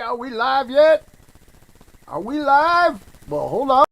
are we live yet? Are we live? Well, hold on.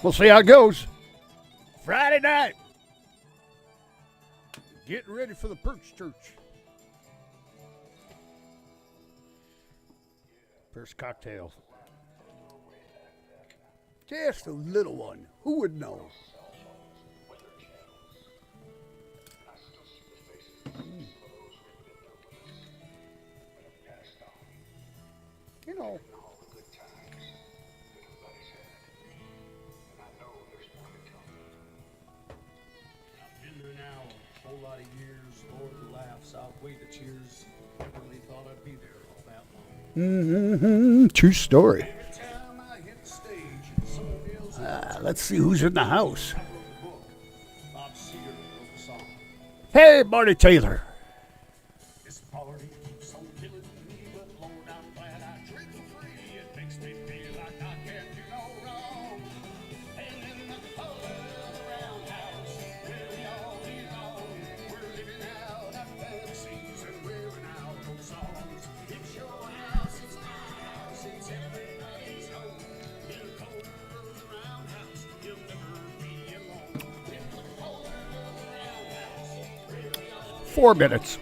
We'll see how it goes. Friday night. Getting ready for the Perch Church. First cocktail. Just a little one. Who would know? You know. Whole lot of years, Lord the laughs outweigh the cheers. Never really thought I'd be there all that long. True story. Every time I hit the stage, someone else Let's see who's in the house. I wrote the book. Bob Seger wrote the song. Hey, Marty Taylor. This party keeps on killing me, but Lord, I'm glad I drink for free. It makes me feel like I can't do no wrong. And in the color of the roundhouse, where we all belong, we're living out our fantasies and wearing out old songs. It's your house, it's my house, it's everybody's home. In the corner of the roundhouse, you'll never be alone. In the corner of the roundhouse, where we all 4 minutes.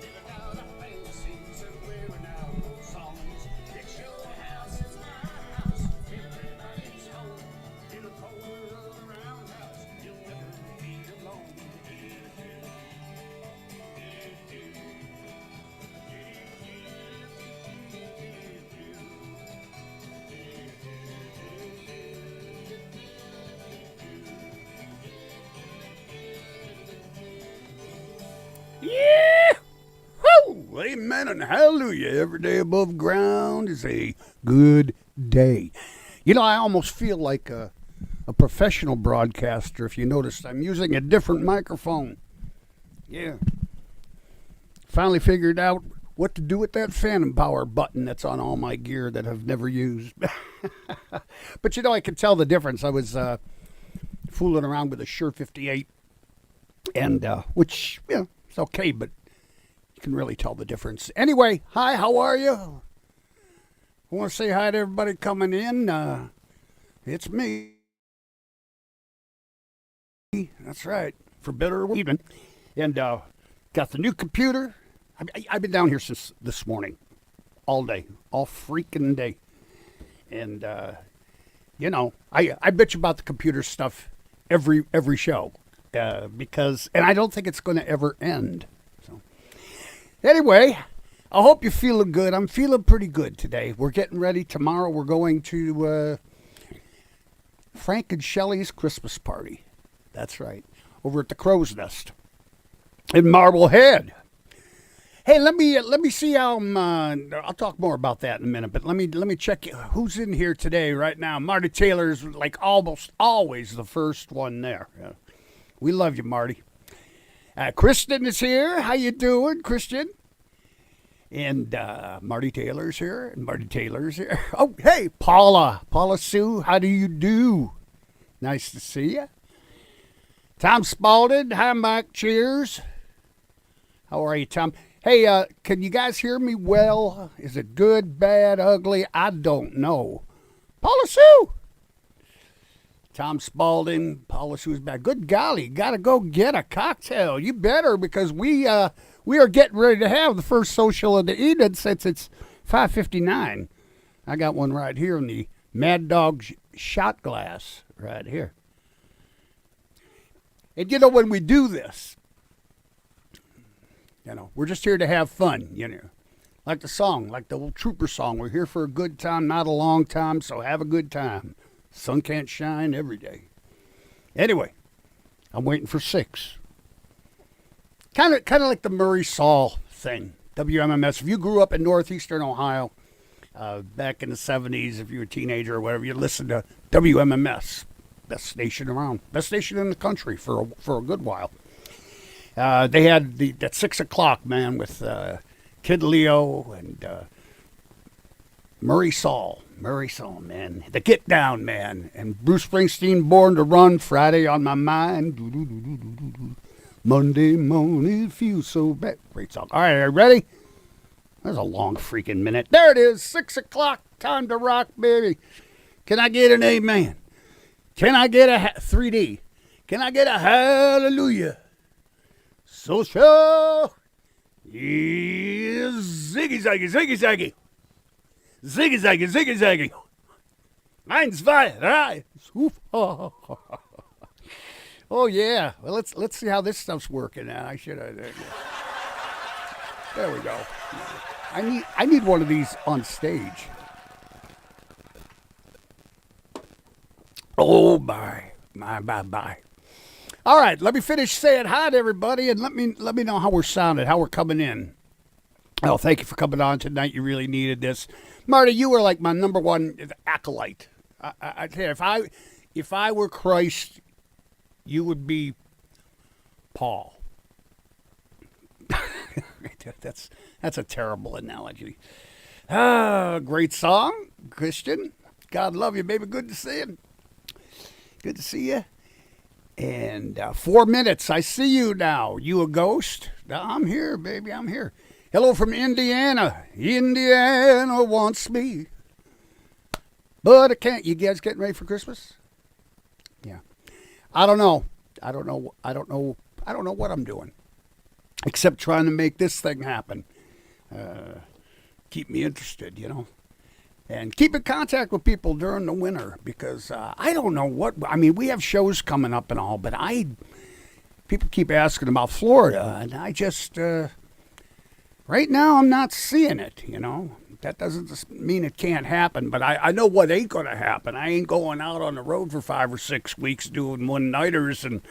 living out our fantasies and wearing out old songs. It's your house, it's my house, everybody's home. In the corner of the roundhouse, you'll never be alone. Yeah! Woo! Amen and hallelujah. Every day above ground is a good day. You know, I almost feel like a professional broadcaster. If you noticed, I'm using a different microphone. Yeah. Finally figured out what to do with that phantom power button that's on all my gear that I've never used. But you know, I could tell the difference. I was fooling around with a Shure 58, and which, you know, it's okay, but you can really tell the difference. Anyway, hi, how are you? I want to say hi to everybody coming in. It's me. That's right, for better or even. And got the new computer. I've been down here since this morning, all day, all freaking day. And, you know, I bitch about the computer stuff every show because, and I don't think it's going to ever end. So, anyway, I hope you're feeling good. I'm feeling pretty good today. We're getting ready. Tomorrow we're going to Frank and Shelley's Christmas party. That's right, over at the Crow's Nest in Marblehead. Hey, let me see how I'll talk more about that in a minute, but let me check who's in here today right now. Marty Taylor's like almost always the first one there. Yeah. We love you, Marty. Kristen is here. How you doing, Kristen? And Marty Taylor's here, and Marty Taylor's here. Oh, hey, Paula Sue, how do you do? Nice to see you. Tom Spalding, hi, Mike. Cheers. How are you, Tom? Hey, can you guys hear me well? Is it good, bad, ugly? I don't know. Paula Sue. Tom Spalding, Paula Sue's back. Good golly, gotta go get a cocktail. You better, because we are getting ready to have the first social of the evening since it's 5:59. I got one right here in the Mad Dog shot glass right here. And you know, when we do this, you know, we're just here to have fun, you know. Like the song, like the old Trooper song. We're here for a good time, not a long time, so have a good time. Sun can't shine every day. Anyway, I'm waiting for 6. Kind of like the Murray Saul thing, WMMS. If you grew up in northeastern Ohio back in the 70s, if you were a teenager or whatever, you listened to WMMS. Best station around. Best station in the country for a good while. They had that 6 o'clock, man, with Kid Leo and Murray Saul, man. The Get Down, man. And Bruce Springsteen, Born to Run, Friday on My Mind. Monday morning, feels so bad. Great song. All right, are you ready? That's a long freaking minute. There it is, 6 o'clock, time to rock, baby. Can I get an amen? Can I get a 3D? Can I get a hallelujah? Social is ziggy zaggy, ziggy zaggy. Ziggy zaggy, ziggy zaggy. 1, 2, 3. Oh yeah. Well, let's see how this stuff's working. I should have. There we go. I need one of these on stage. Oh my. All right, let me finish saying hi to everybody, and let me know how we're sounding, how we're coming in. Oh, thank you for coming on tonight. You really needed this, Marty. You were like my number one acolyte. I tell you, if I were Christ, you would be Paul. That's a terrible analogy. Great song, Christian. God love you, baby. Good to see you. Good to see you. And 4 minutes. I see you now. You a ghost? I'm here, baby. I'm here. Hello from Indiana. Indiana wants me, but I can't. You guys getting ready for Christmas? Yeah. I don't know what I'm doing, except trying to make this thing happen. Keep me interested, you know. And keep in contact with people during the winter, because I don't know what, I mean, we have shows coming up and all, but people keep asking about Florida, and I just, right now I'm not seeing it, you know. That doesn't mean it can't happen, but I know what ain't going to happen. I ain't going out on the road for 5 or 6 weeks doing one-nighters and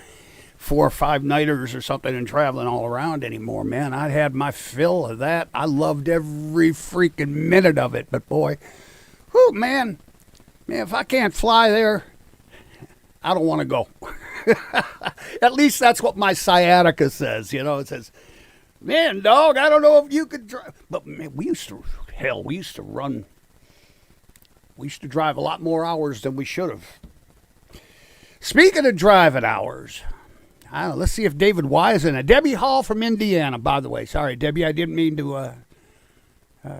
4 or 5 nighters or something and traveling all around anymore, man. I had my fill of that. I loved every freaking minute of it, but boy, whew, man, if I can't fly there, I don't want to go. At least that's what my sciatica says. You know, it says, man, dog, I don't know if you could drive. But man, we used to run. We used to drive a lot more hours than we should have. Speaking of driving hours, I don't know, let's see if David Wise in it. Debbie Hall from Indiana, by the way. Sorry, Debbie, I didn't mean to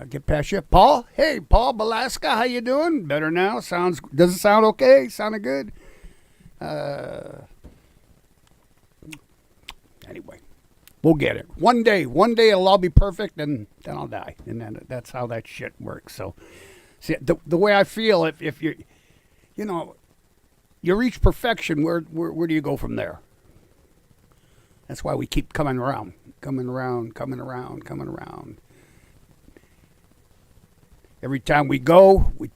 get past you. Paul, hey, Paul Balaska, how you doing? Better now. Does it sound okay? Sounded good. Anyway, we'll get it. One day it'll all be perfect, and then I'll die. And then that's how that shit works. So, see, the way I feel, if you reach perfection, where do you go from there? That's why we keep coming around. Every time we go, we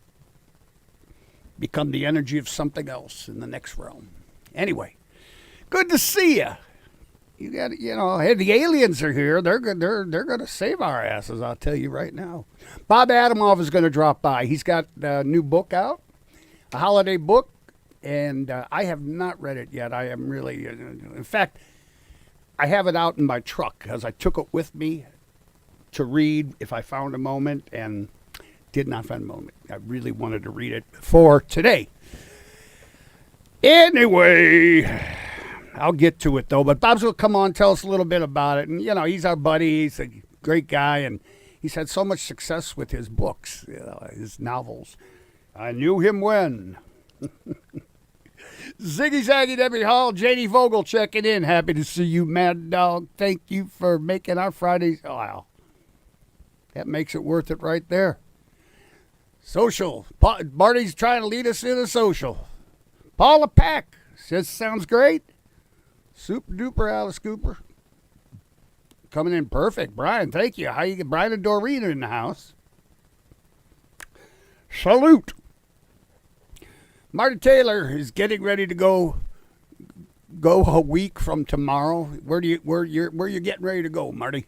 become the energy of something else in the next realm. Anyway, good to see you. You got, hey, the aliens are here. They're going to save our asses. I'll tell you right now. Bob Adamov is going to drop by. He's got a new book out, a holiday book, and I have not read it yet. I am really, in fact, I have it out in my truck because I took it with me to read if I found a moment, and did not find a moment. I really wanted to read it for today. Anyway, I'll get to it, though. But Bob's going to come on and tell us a little bit about it. And, he's our buddy. He's a great guy, and he's had so much success with his books, his novels. I knew him when. Ziggy Zaggy, Debbie Hall, J.D. Vogel checking in. Happy to see you, Mad Dog. Thank you for making our Fridays. Oh, wow. That makes it worth it right there. Social. Marty's trying to lead us in a social. Paula Pack says, sounds great. Super duper Alice Cooper. Coming in perfect. Brian, thank you. How you get Brian and Doreen in the house? Salute. Marty Taylor is getting ready to go a week from tomorrow. Where you getting ready to go, Marty?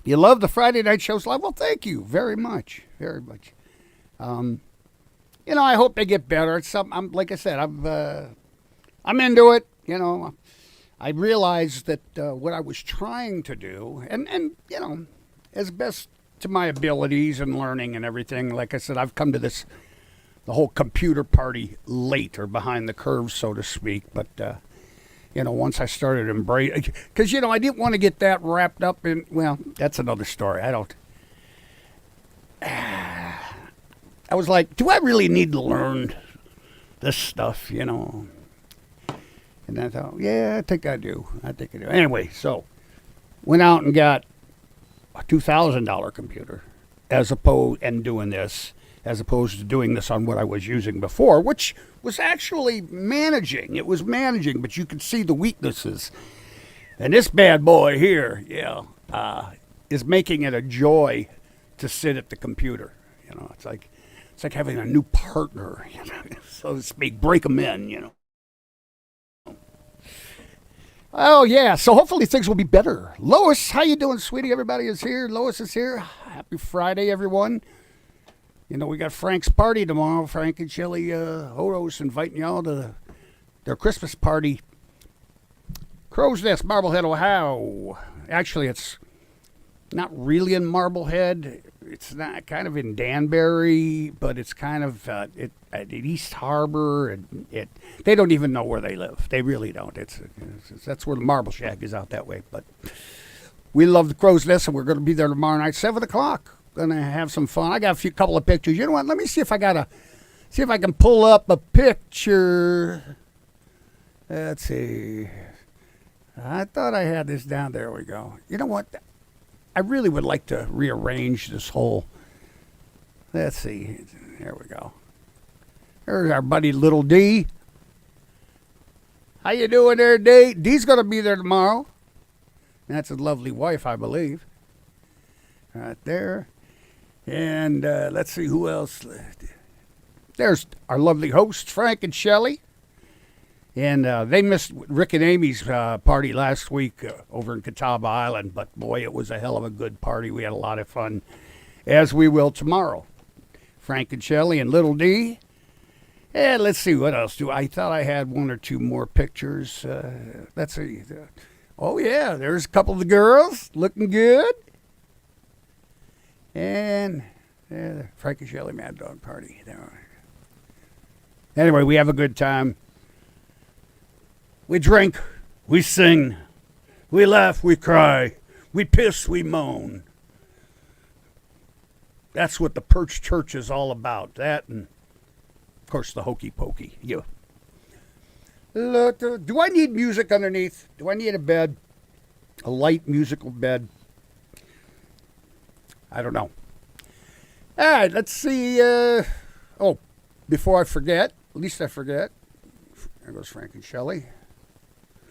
You love the Friday night shows live? Well, thank you very much, very much. I hope they get better. It's something. Like I said, I'm into it. I realized that what I was trying to do, and as best to my abilities and learning and everything. Like I said, I've come to the whole computer party late or behind the curve, so to speak. But, once I started embracing, because, I didn't want to get that wrapped up in, well, that's another story. I was like, do I really need to learn this stuff, And I thought, yeah, I think I do. Anyway, so went out and got a $2,000 computer and doing this, as opposed to doing this on what I was using before, which was actually managing. It was managing, but you could see the weaknesses. And this bad boy here, is making it a joy to sit at the computer. It's like having a new partner, so to speak. Break them in, Oh, yeah, so hopefully things will be better. Lois, how you doing, sweetie? Everybody is here. Lois is here. Happy Friday, everyone. We got Frank's party tomorrow. Frank and Shelly Hodos inviting y'all to their Christmas party. Crow's Nest, Marblehead, Ohio. Actually, it's not really in Marblehead. It's not kind of in Danbury, but it's kind of at East Harbor, and they don't even know where they live. They really don't. That's where the Marble Shack is, out that way. But we love the Crow's Nest, and we're going to be there tomorrow night, 7:00. Gonna have some fun. I got a couple of pictures. You know what? Let me see if I can pull up a picture. Let's see. I thought I had this down. There we go. You know what? I really would like to rearrange this whole. Let's see. There we go. There's our buddy Little D. How you doing there, D? D's gonna be there tomorrow. That's his lovely wife, I believe. Right there. And let's see who else. There's our lovely hosts, Frank and Shelley. And they missed Rick and Amy's party last week over in Catawba Island. But, boy, it was a hell of a good party. We had a lot of fun, as we will tomorrow. Frank and Shelley and Little D. And let's see, what else do I thought I had one or two more pictures. Let's see. Oh, yeah, there's a couple of the girls looking good. And the Frankie Shelley Mad Dog Party. Anyway, we have a good time. We drink, we sing, we laugh, we cry, we piss, we moan. That's what the Perch Church is all about. That and, of course, the hokey pokey. Yeah. Do I need music underneath? Do I need a bed? A light musical bed? I don't know. All right, let's see. Before I forget, at least I forget. There goes Frank and Shelley.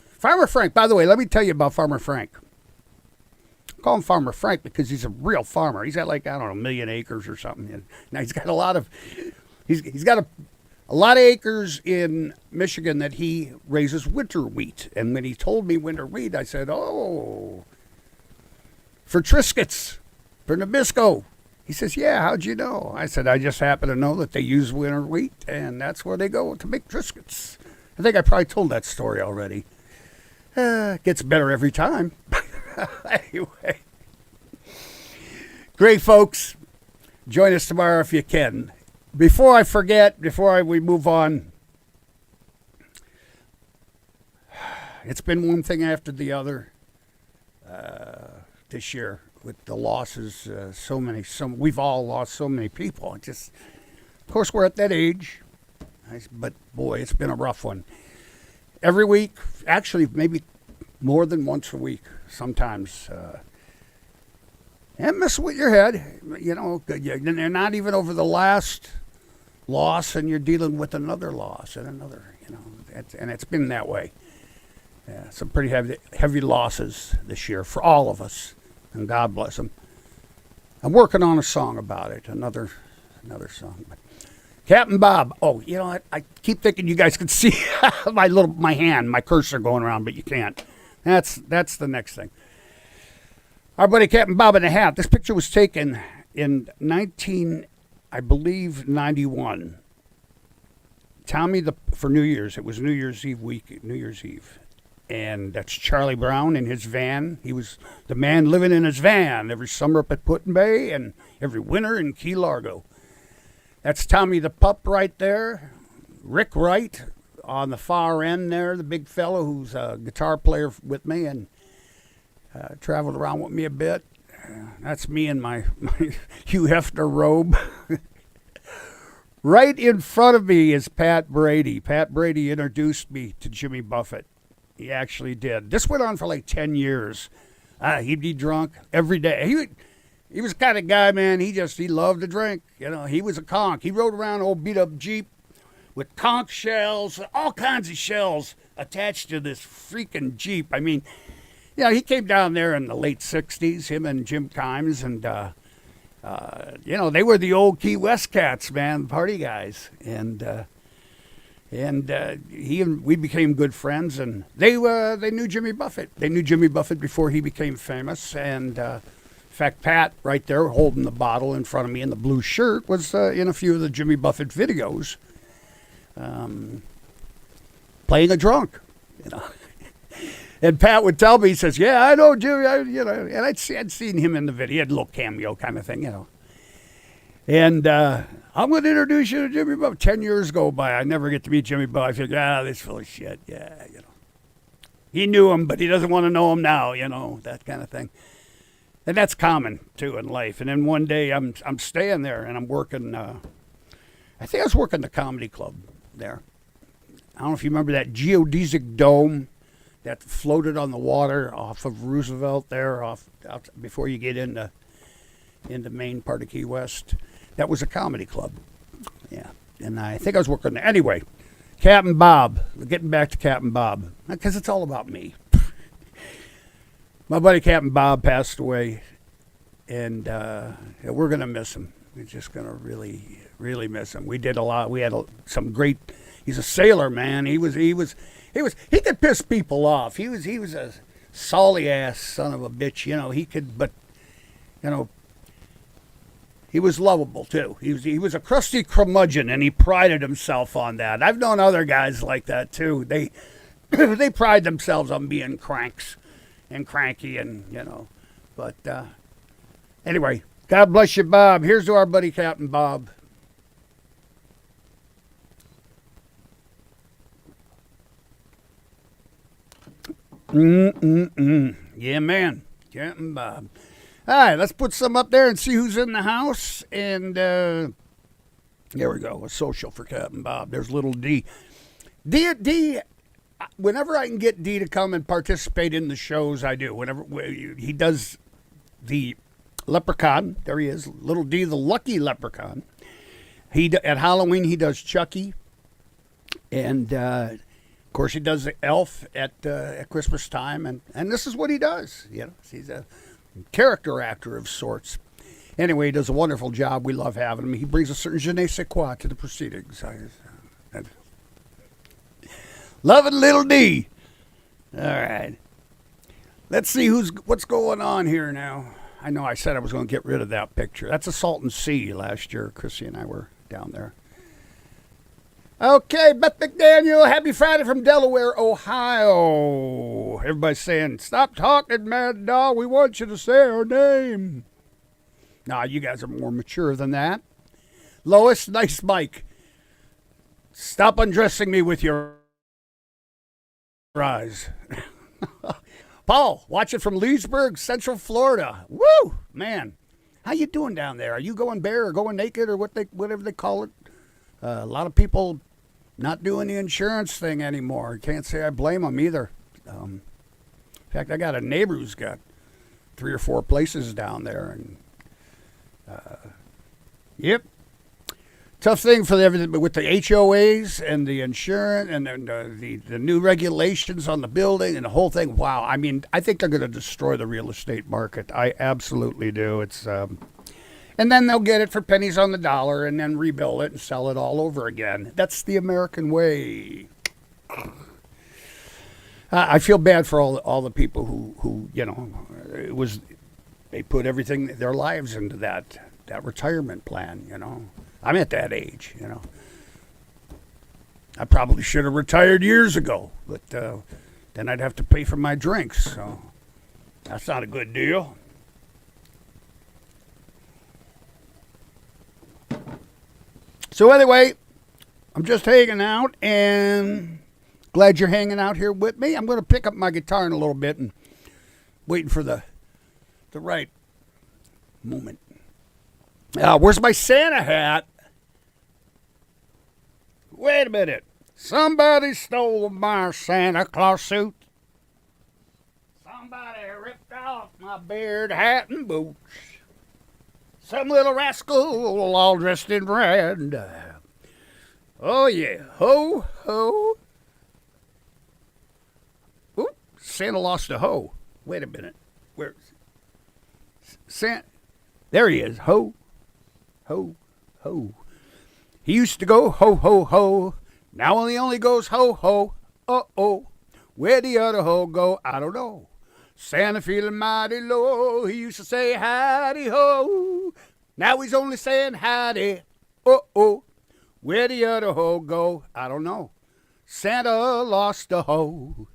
Farmer Frank, by the way, let me tell you about Farmer Frank. I call him Farmer Frank because he's a real farmer. He's got like, I don't know, 1 million acres or something. Now he's got a lot of, he's got a lot of acres in Michigan that he raises winter wheat. And when he told me winter wheat, I said, oh, for Triscuits, for Nabisco. He says, yeah, how'd you know? I said, I just happen to know that they use winter wheat, and that's where they go to make Triscuits. I think I probably told that story already. Gets better every time. Anyway. Great, folks. Join us tomorrow if you can. Before I forget, we move on, it's been one thing after the other this year with the losses. We've all lost so many people. Of course, we're at that age, but boy, it's been a rough one. Every week, actually, maybe more than once a week, sometimes. And mess with your head, they're not even over the last loss, and you're dealing with another loss and another, and it's been that way. Yeah, some pretty heavy losses this year for all of us, and God bless them. I'm working on a song about it, another song. Captain Bob. Oh, I keep thinking you guys can see my cursor going around, but you can't. That's the next thing. Our buddy Captain Bob and a Hat. This picture was taken in 91. Tommy for New Year's. It was New Year's Eve week, New Year's Eve. And that's Charlie Brown in his van. He was the man living in his van every summer up at Put in Bay and every winter in Key Largo. That's Tommy the Pup right there. Rick Wright on the far end there, the big fellow who's a guitar player with me and traveled around with me a bit. That's me in my Hugh Hefner robe. Right in front of me is Pat Brady. Pat Brady introduced me to Jimmy Buffett. He actually did. This went on for like 10 years. He'd be drunk every day. He was the kind of guy, man, he loved to drink. He was a conch. He rode around an old beat-up Jeep with conch shells, all kinds of shells attached to this freaking Jeep. I mean, he came down there in the late 60s, him and Jim Kimes, and, they were the old Key West cats, man, party guys. And he and we became good friends, and they knew Jimmy Buffett. They knew Jimmy Buffett before he became famous, and in fact, Pat, right there, holding the bottle in front of me in the blue shirt, was in a few of the Jimmy Buffett videos, playing a drunk, And Pat would tell me, he says, "Yeah, I know Jimmy," and I'd seen him in the video. He had a little cameo kind of thing, And I'm going to introduce you to Jimmy Buffett. 10 years go by. I never get to meet Jimmy Buffett. I figure, this full of shit. Yeah, He knew him, but he doesn't want to know him now, that kind of thing. And that's common, too, in life. And then one day I'm staying there, and I'm working, I think I was working the comedy club there. I don't know if you remember that geodesic dome that floated on the water off of Roosevelt there, out before you get into the main part of Key West. That was a comedy club. Yeah. And I think I was working there. Anyway, Captain Bob. Getting back to Captain Bob. Because it's all about me. My buddy Captain Bob passed away. And we're going to miss him. We're just going to really, really miss him. We did a lot. We had some great... He's a sailor, man. He could piss people off. He was a salty ass son of a bitch. He could, but he was lovable too. He was a crusty curmudgeon, and he prided himself on that. I've known other guys like that too. They they pride themselves on being cranks and cranky, and But anyway, God bless you, Bob. Here's to our buddy Captain Bob. Yeah, man. Captain Bob. All right, let's put some up there and see who's in the house. And there we go. A social for Captain Bob. There's little D. D, whenever I can get D to come and participate in the shows, I do. Whenever he does the leprechaun, there he is, little D, the lucky leprechaun. At Halloween, he does Chucky. And, of course, he does the elf at Christmas time. And this is what he does. He's a character actor of sorts. Anyway, he does a wonderful job. We love having him. He brings a certain je ne sais quoi to the proceedings. Loving little D. All right. Let's see what's going on here now. I know I said I was going to get rid of that picture. That's a Salton Sea last year. Chrissy and I were down there. Okay, Beth McDaniel, happy Friday from Delaware, Ohio. Everybody's saying, stop talking, Mad Dog. We want you to say our name. Nah, you guys are more mature than that. Lois, nice mic. Stop undressing me with your eyes. Paul, watching from Leesburg, Central Florida. Woo, man. How you doing down there? Are you going bare or going naked or whatever they call it? A lot of people not doing the insurance thing anymore. Can't say I blame them either. In fact, I got a neighbor who's got 3 or 4 places down there, and yep, tough thing for everything. But with the HOAs and the insurance and the new regulations on the building and the whole thing, wow! I mean, I think they're going to destroy the real estate market. I absolutely do. It's and then they'll get it for pennies on the dollar and then rebuild it and sell it all over again. That's the American way. I feel bad for all the people who they put everything, their lives into that retirement plan. I'm at that age. I probably should have retired years ago, but then I'd have to pay for my drinks. So that's not a good deal. So anyway, I'm just hanging out, and glad you're hanging out here with me. I'm going to pick up my guitar in a little bit and waiting for the right moment. Where's my Santa hat? Wait a minute. Somebody stole my Santa Claus suit. Somebody ripped off my beard, hat, and boots. Some little rascal all dressed in red. Oh, yeah. Ho, ho. Oop, Santa lost a hoe. Wait a minute. Where's Santa? There he is. Ho, ho, ho. He used to go ho, ho, ho. Now he only goes ho, ho. Uh-oh. Where the other hoe go? I don't know. Santa feeling mighty low. He used to say howdy ho. Now he's only saying howdy. Uh-oh. Where the other hoe go? I don't know. Santa lost a hoe.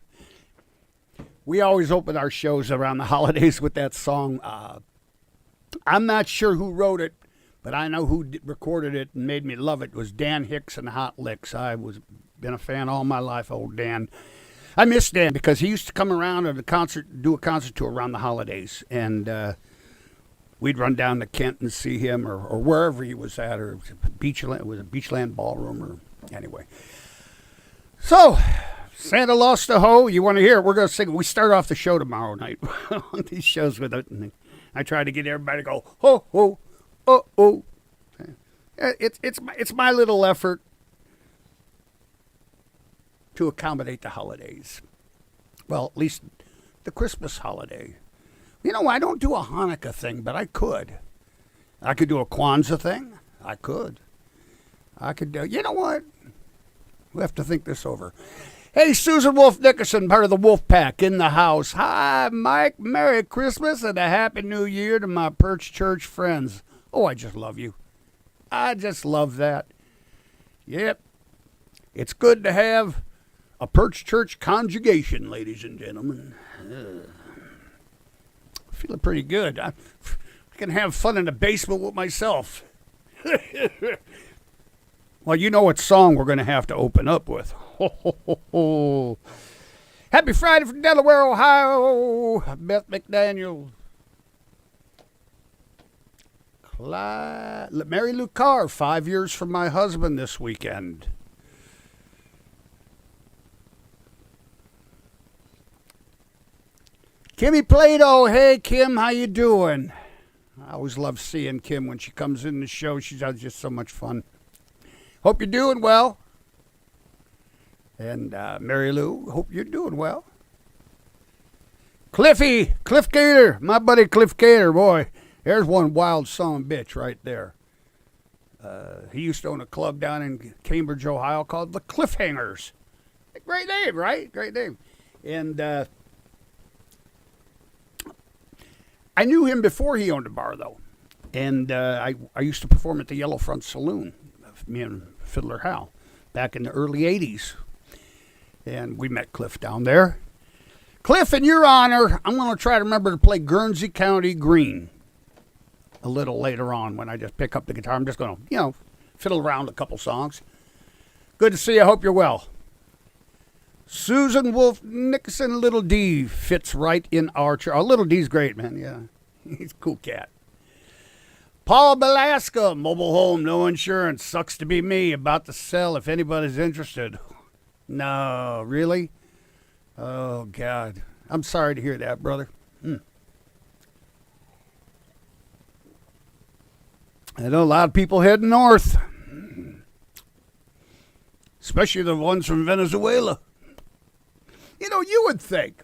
We always open our shows around the holidays with that song. I'm not sure who wrote it, but I know who recorded it and made me love it. It was Dan Hicks and Hot Licks. I was been a fan all my life, old Dan. I miss Dan because he used to come around at do a concert tour around the holidays, and we'd run down to Kent and see him, or wherever he was at, or Beachland. It was a Beachland Ballroom, or anyway. So, Santa lost a hoe. You want to hear it? We're going to sing. We start off the show tomorrow night on these shows with it, and I try to get everybody to go ho ho, oh oh. It's my little effort to accommodate the holidays. Well, at least the Christmas holiday. I don't do a Hanukkah thing, but I could. I could do a Kwanzaa thing. I could do, you know what? We'll have to think this over. Hey, Susan Wolf Nickerson, part of the Wolf Pack, in the house. Hi, Mike. Merry Christmas and a Happy New Year to my Perch Church friends. Oh, I just love you. I just love that. Yep. It's good to have a Perch Church conjugation, ladies and gentlemen. Feeling pretty good. I can have fun in the basement with myself. Well, you know what song we're going to have to open up with. Ho, ho, ho, ho. Happy Friday from Delaware, Ohio. Beth McDaniel. Mary Lou Carr, 5 years from my husband this weekend. Kimmy Plato, hey Kim, how you doing? I always love seeing Kim when she comes in the show. She's just so much fun. Hope you're doing well. And Mary Lou, hope you're doing well. Cliff Gator, my buddy Cliff Gator, boy, there's one wild son of a bitch right there. He used to own a club down in Cambridge, Ohio called the Cliffhangers. Great name, right? Great name. And I knew him before he owned a bar, though. And I used to perform at the Yellow Front Saloon, me and Fiddler Hal, back in the early 80s. And we met Cliff down there. Cliff, in your honor, I'm going to try to remember to play Guernsey County Green a little later on when I just pick up the guitar. I'm just going to, fiddle around a couple songs. Good to see you. I hope you're well. Susan Wolf Nickerson, Little D fits right in our chair. Oh, Little D's great, man. Yeah, he's a cool cat. Paul Belasca, mobile home, no insurance. Sucks to be me. About to sell if anybody's interested. No, really? Oh, God. I'm sorry to hear that, brother. I know a lot of people heading north, especially the ones from Venezuela. You would think,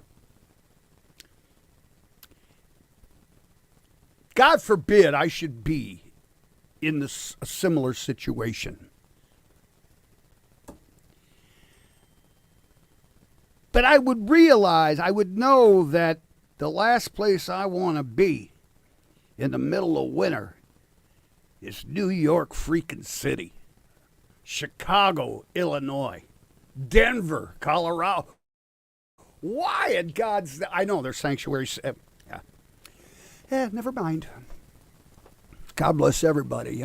God forbid I should be in a similar situation. But I would know that the last place I want to be in the middle of winter is New York freaking City, Chicago, Illinois, Denver, Colorado. Why in God's... I know there's sanctuaries. Yeah, never mind. God bless everybody,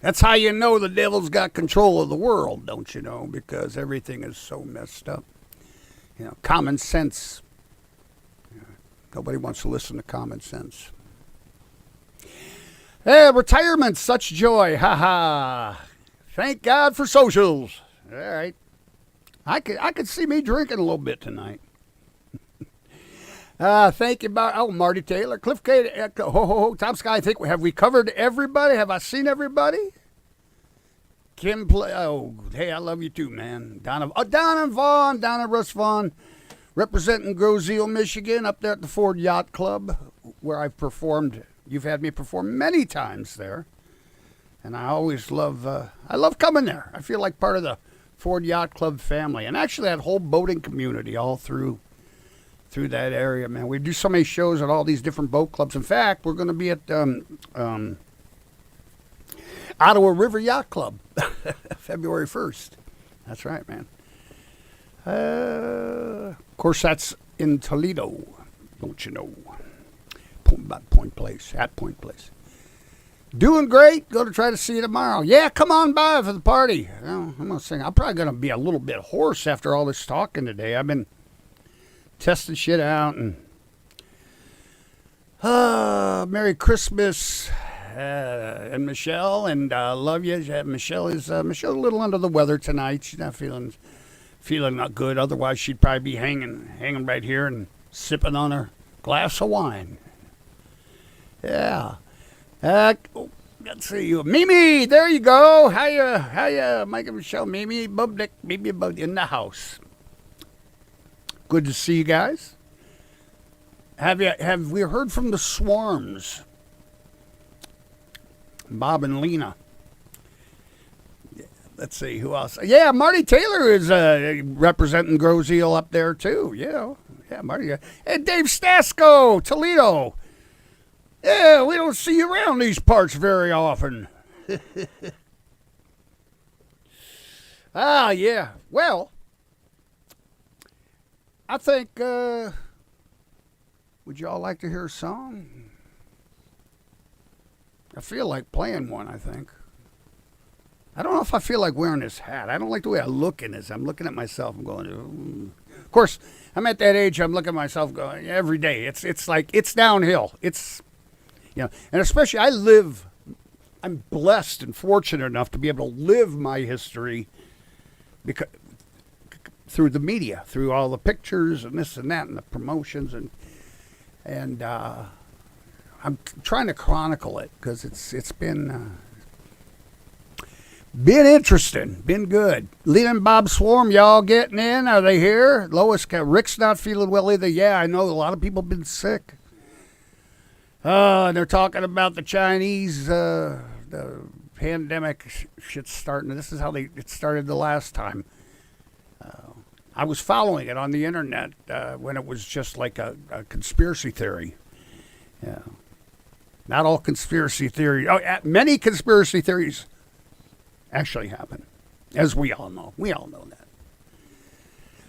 That's how you know the devil's got control of the world, don't you know? Because everything is so messed up. Common sense. Nobody wants to listen to common sense. Hey, retirement, such joy. Ha ha. Thank God for socials. All right. I could see me drinking a little bit tonight. Thank you, Marty Taylor, Cliff K, Tom Sky. Have we covered everybody? Have I seen everybody? Kim Play. Oh, hey, I love you too, man. Donna Vaughn, Donna Russ Vaughn, representing Grosseal, Michigan, up there at the Ford Yacht Club, where I've performed. You've had me perform many times there, and I always love. I love coming there. I feel like part of the Ford Yacht Club family, and actually that whole boating community all through that area, man. We do so many shows at all these different boat clubs. In fact, we're going to be at Ottawa River Yacht Club, February 1st. That's right, man. Of course, that's in Toledo, don't you know? Point Place, at Point Place. Doing great. Going to try to see you tomorrow. Yeah, come on by for the party. I'm going to sing. I'm probably going to be a little bit hoarse after all this talking today. I've been testing shit out. And Merry Christmas, and Michelle, and love you. Michelle's a little under the weather tonight. She's not feeling not good. Otherwise, she'd probably be hanging right here and sipping on her glass of wine. Yeah. Let's see you, Mimi. There you go. Hiya, Mike and Michelle, Mimi, Bubdick, Mimi, in the house. Good to see you guys. Have we heard from the Swarms? Bob and Lena. Let's see who else. Yeah, Marty Taylor is representing Grosseal up there too. Yeah, Marty. And Dave Stasko, Toledo. Yeah, we don't see you around these parts very often. Ah, yeah. Well, I think, would y'all like to hear a song? I feel like playing one, I think. I don't know if I feel like wearing this hat. I don't like the way I look in this. I'm looking at myself and going, Of course, I'm at that age, I'm looking at myself going, every day. It's like, it's downhill. It's, and especially I'm blessed and fortunate enough to be able to live my history because through the media, through all the pictures and this and that and the promotions and I'm trying to chronicle it because it's been interesting, been good. Lena and Bob Swarm, y'all getting in? Are they here? Lois, Rick's not feeling well either. Yeah, I know a lot of people have been sick. And they're talking about the Chinese, the pandemic shit's starting. This is how it started the last time. I was following it on the internet when it was just like a conspiracy theory. Yeah, not all conspiracy theories. Oh, many conspiracy theories actually happen, as we all know. We all know that.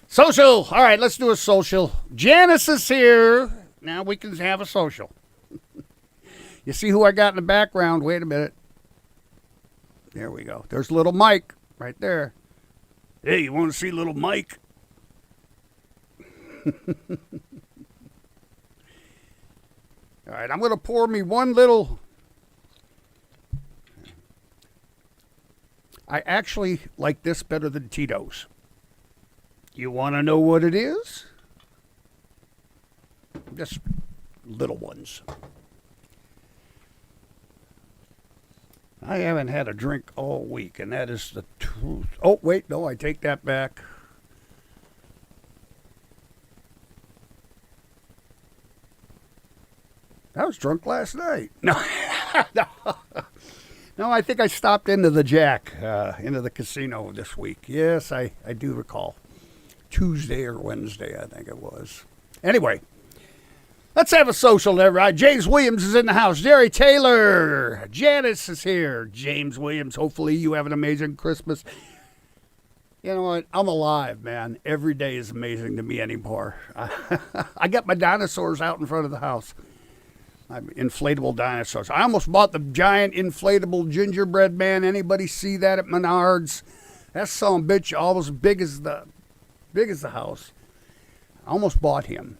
Social. All right, let's do a social. Janice is here. Now we can have a social. You see who I got in the background? Wait a minute. There we go. There's little Mike right there. Hey, you want to see little Mike? All right, I'm going to pour me one little. I actually like this better than Tito's. You want to know what it is? Just little ones. I haven't had a drink all week, and that is the truth. Oh, wait, no, I take that back. I was drunk last night. No, no, I think I stopped into the Jack, into the casino this week. Yes, I do recall. Tuesday or Wednesday, I think it was. Anyway, let's have a social there, right? James Williams is in the house. Jerry Taylor. Janice is here. James Williams, hopefully you have an amazing Christmas. You know what? I'm alive, man. Every day is amazing to me anymore. I got my dinosaurs out in front of the house. Inflatable dinosaurs. I almost bought the giant inflatable gingerbread man. Anybody see that at Menards? That son of a bitch almost big as the house. I almost bought him.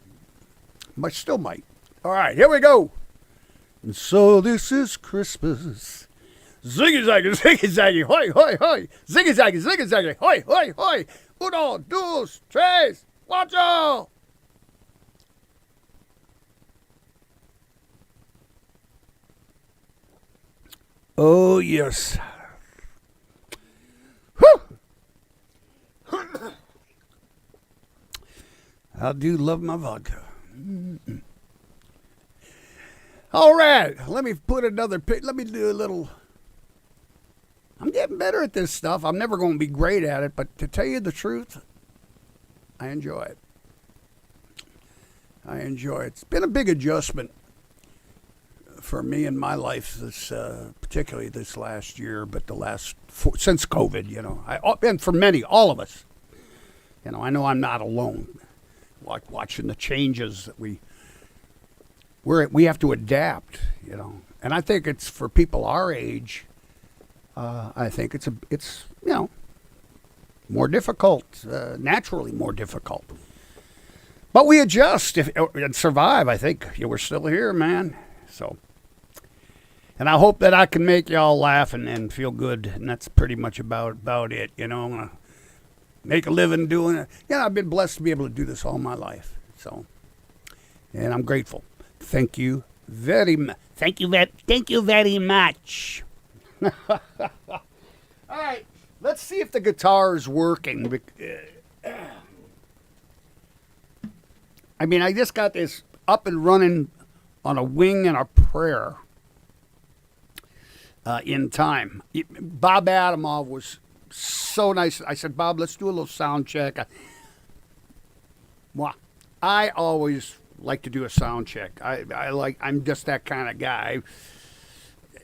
But still might. All right, here we go. And so this is Christmas. Ziggy zaggy, ziggy zaggy, hoi, hoi, hoi. Ziggy zaggy, ziggy zaggy, hoi, hoi, hoi. Uno, dos, tres, cuatro. Oh, yes. Whew. I do love my vodka. Mm-mm. All right, let me put another pic. Let me do a little. I'm getting better at this stuff. I'm never going to be great at it, but to tell you the truth, I enjoy it. I enjoy it. It's been a big adjustment for me in my life, this particularly this last year, but since COVID, you know, and for many, all of us, you know I'm not alone. Like watching the changes that we have to adapt, you know, and I think it's for people our age. I think it's you know more difficult, naturally more difficult, but we adjust and survive. I think we're still here, man. So. And I hope that I can make y'all laugh and feel good. And that's pretty much about it. You know, I'm going to make a living doing it. Yeah, I've been blessed to be able to do this all my life. So, and I'm grateful. Thank you very much. Thank you very much. All right. Let's see if the guitar is working. I mean, I just got this up and running on a wing and a prayer. In time. Bob Adamov was so nice. I said, Bob, let's do a little sound check. I always like to do a sound check. I'm just that kind of guy.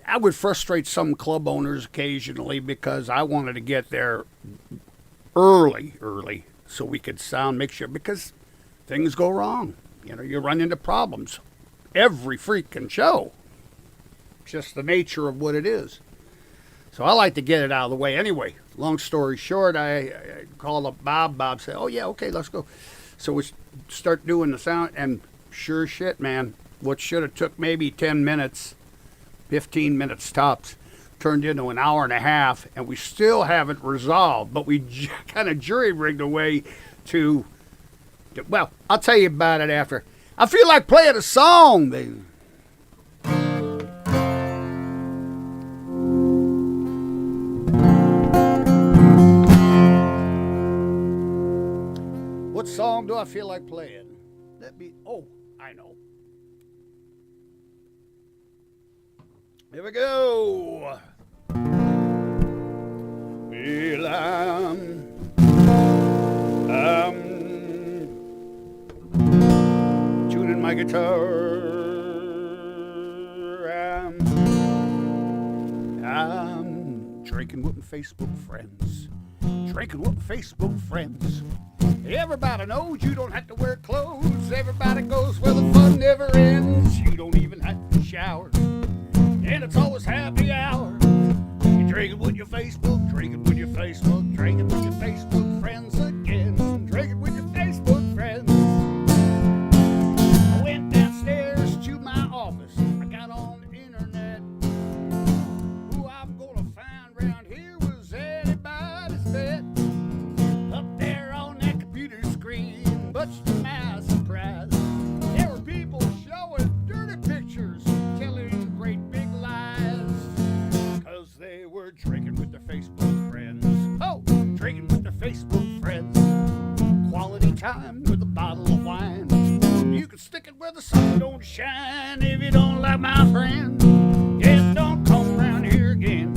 I would frustrate some club owners occasionally because I wanted to get there early, so we could make sure, because things go wrong. You run into problems every freaking show. It's just the nature of what it is. So I like to get it out of the way. Anyway, long story short, I called up Bob. Bob said, oh, yeah, okay, let's go. So we start doing the sound, and sure shit, man, what should have took maybe 10 minutes, 15 minutes tops, turned into an hour and a half, and we still haven't resolved. But we kind of jury-rigged away to, well, I'll tell you about it after. I feel like playing a song, baby. What song do I feel like playing? I know. Here we go. Well, I'm tuning my guitar. I'm drinking with my Facebook friends. Everybody knows you don't have to wear clothes. Everybody goes where the fun never ends. You don't even have to shower. And it's always happy hour. You're drinking with your Facebook, drinking with your Facebook, drinking with your Facebook friends again. Drinking with your Facebook friends. I went downstairs to my office. I got on the internet. Who I'm gonna find around here was anybody's bet. Up there on that computer screen, much to my surprise, there were people showing dirty pictures, telling great big lies, because they were drinking with their Facebook friends. Oh, drinking with their Facebook friends. Quality time with a bottle of wine. You can stick it where the sun don't shine. If you don't like my friend, yeah, don't come around here again.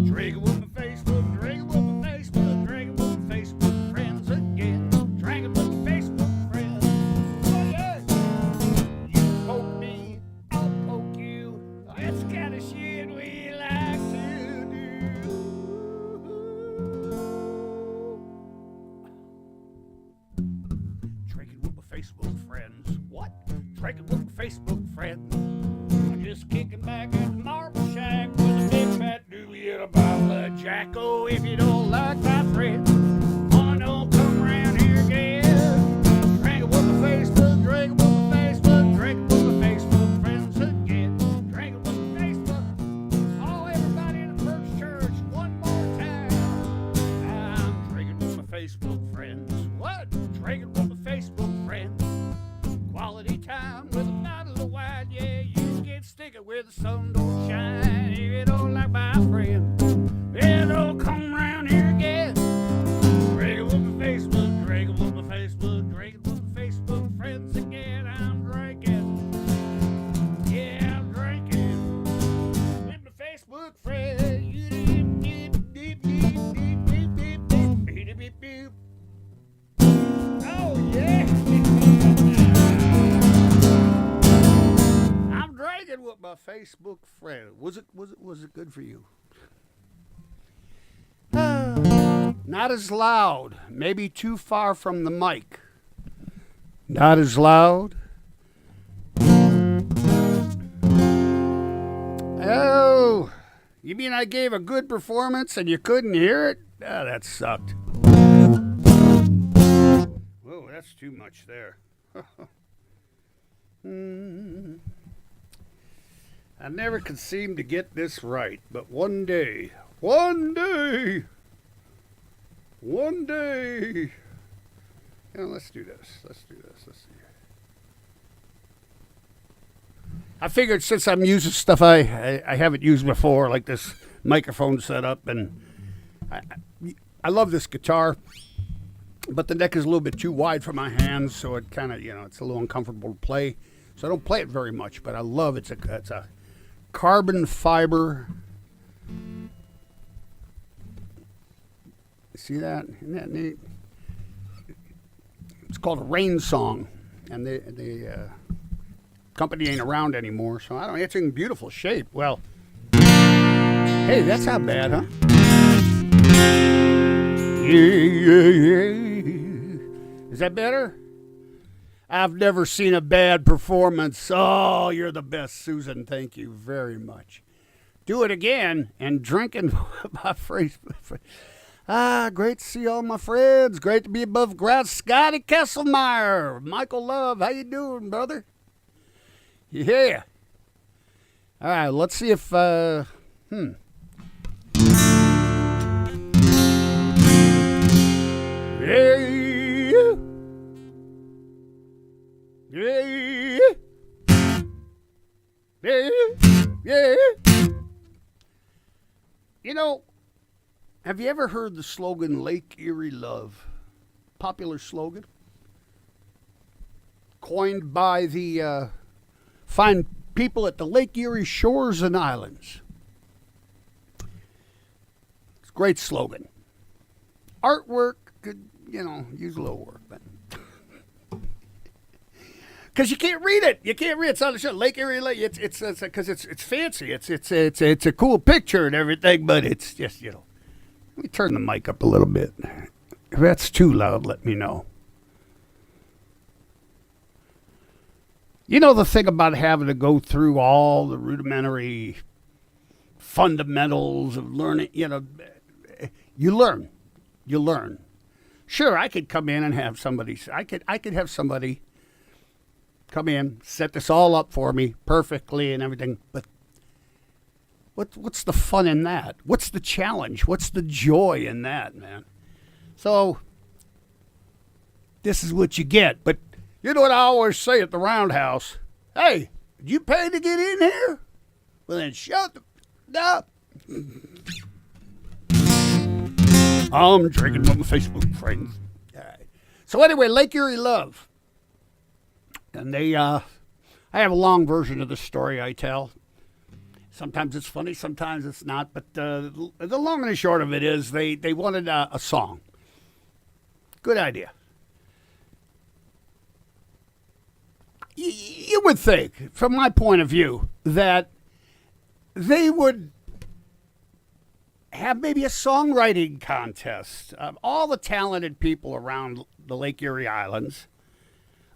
Drinking with my Facebook, drinking with my Facebook, drinking with my Facebook friends again. Drinking with my Facebook friends. Oh yeah. You poke me, I'll poke you. That's the kind of shit we like to do. Drinking with my Facebook friends. What? Drinking with my Facebook friends. I'm just kicking back at the Marble Shack with a big fat doobie and a bottle of Jack. Oh, if you don't like my friends, oh, don't come around here again. Drinking with my Facebook, drinking with my Facebook, drinking with my Facebook friends again. Drinking with my Facebook. Oh, everybody in the Perch Church, one more time. I'm drinking with my Facebook friends. What? Drinking with my Facebook friends. Quality time with a bottle of wine. Yeah, you can stick it where the sun don't shine. If you don't like my friend, yeah, don't come around here again. Drinking with my Facebook, drinking with my Facebook, drinking with my Facebook friends again. I'm drinking. Yeah, I'm drinking with my Facebook friends. Oh, yeah. I'm drinking with my Facebook friend. Was it good for you? Not as loud. Maybe too far from the mic. Not as loud. Oh, you mean I gave a good performance and you couldn't hear it? Ah, that sucked. Whoa, that's too much there. I never could seem to get this right, but one day, let's do this. Let's see. I figured since I'm using stuff I haven't used before, like this microphone setup, and I love this guitar, but the neck is a little bit too wide for my hands, so it kind of, it's a little uncomfortable to play. So I don't play it very much, but I love it. It's a carbon fiber. See that? Isn't that neat? It's called a rain song, and the company ain't around anymore, so I don't. It's in beautiful shape. Well, hey, that's not bad, huh? Yeah. Is that better? I've never seen a bad performance. Oh, you're the best, Susan. Thank you very much. Do it again and drinking my phrase. Great to see all my friends. Great to be above ground. Scotty Kesselmeyer. Michael Love, how you doing, brother? Yeah. All right, let's see if, Yeah. You know, have you ever heard the slogan Lake Erie Love? Popular slogan. Coined by the fine people at the Lake Erie Shores and Islands. It's a great slogan. Artwork could, use a little work, but because you can't read it. You can't read it. It's on the show. Lake Erie Lake. It's because it's fancy. It's a cool picture and everything, but it's just, Let me turn the mic up a little bit. If that's too loud, let me know. You know the thing about having to go through all the rudimentary fundamentals of learning, you learn. Sure, I could come in and have somebody, I could have somebody come in, set this all up for me perfectly and everything, but what's the fun in that? What's the challenge? What's the joy in that, man? So, this is what you get. But you know what I always say at the Roundhouse? Hey, did you pay to get in here? Well, then shut up. I'm drinking with my Facebook friends. All right. So anyway, Lake Erie Love. And I have a long version of the story I tell. Sometimes it's funny, sometimes it's not. But the long and the short of it is they wanted a song. Good idea. You would think, from my point of view, that they would have maybe a songwriting contest. All the talented people around the Lake Erie Islands.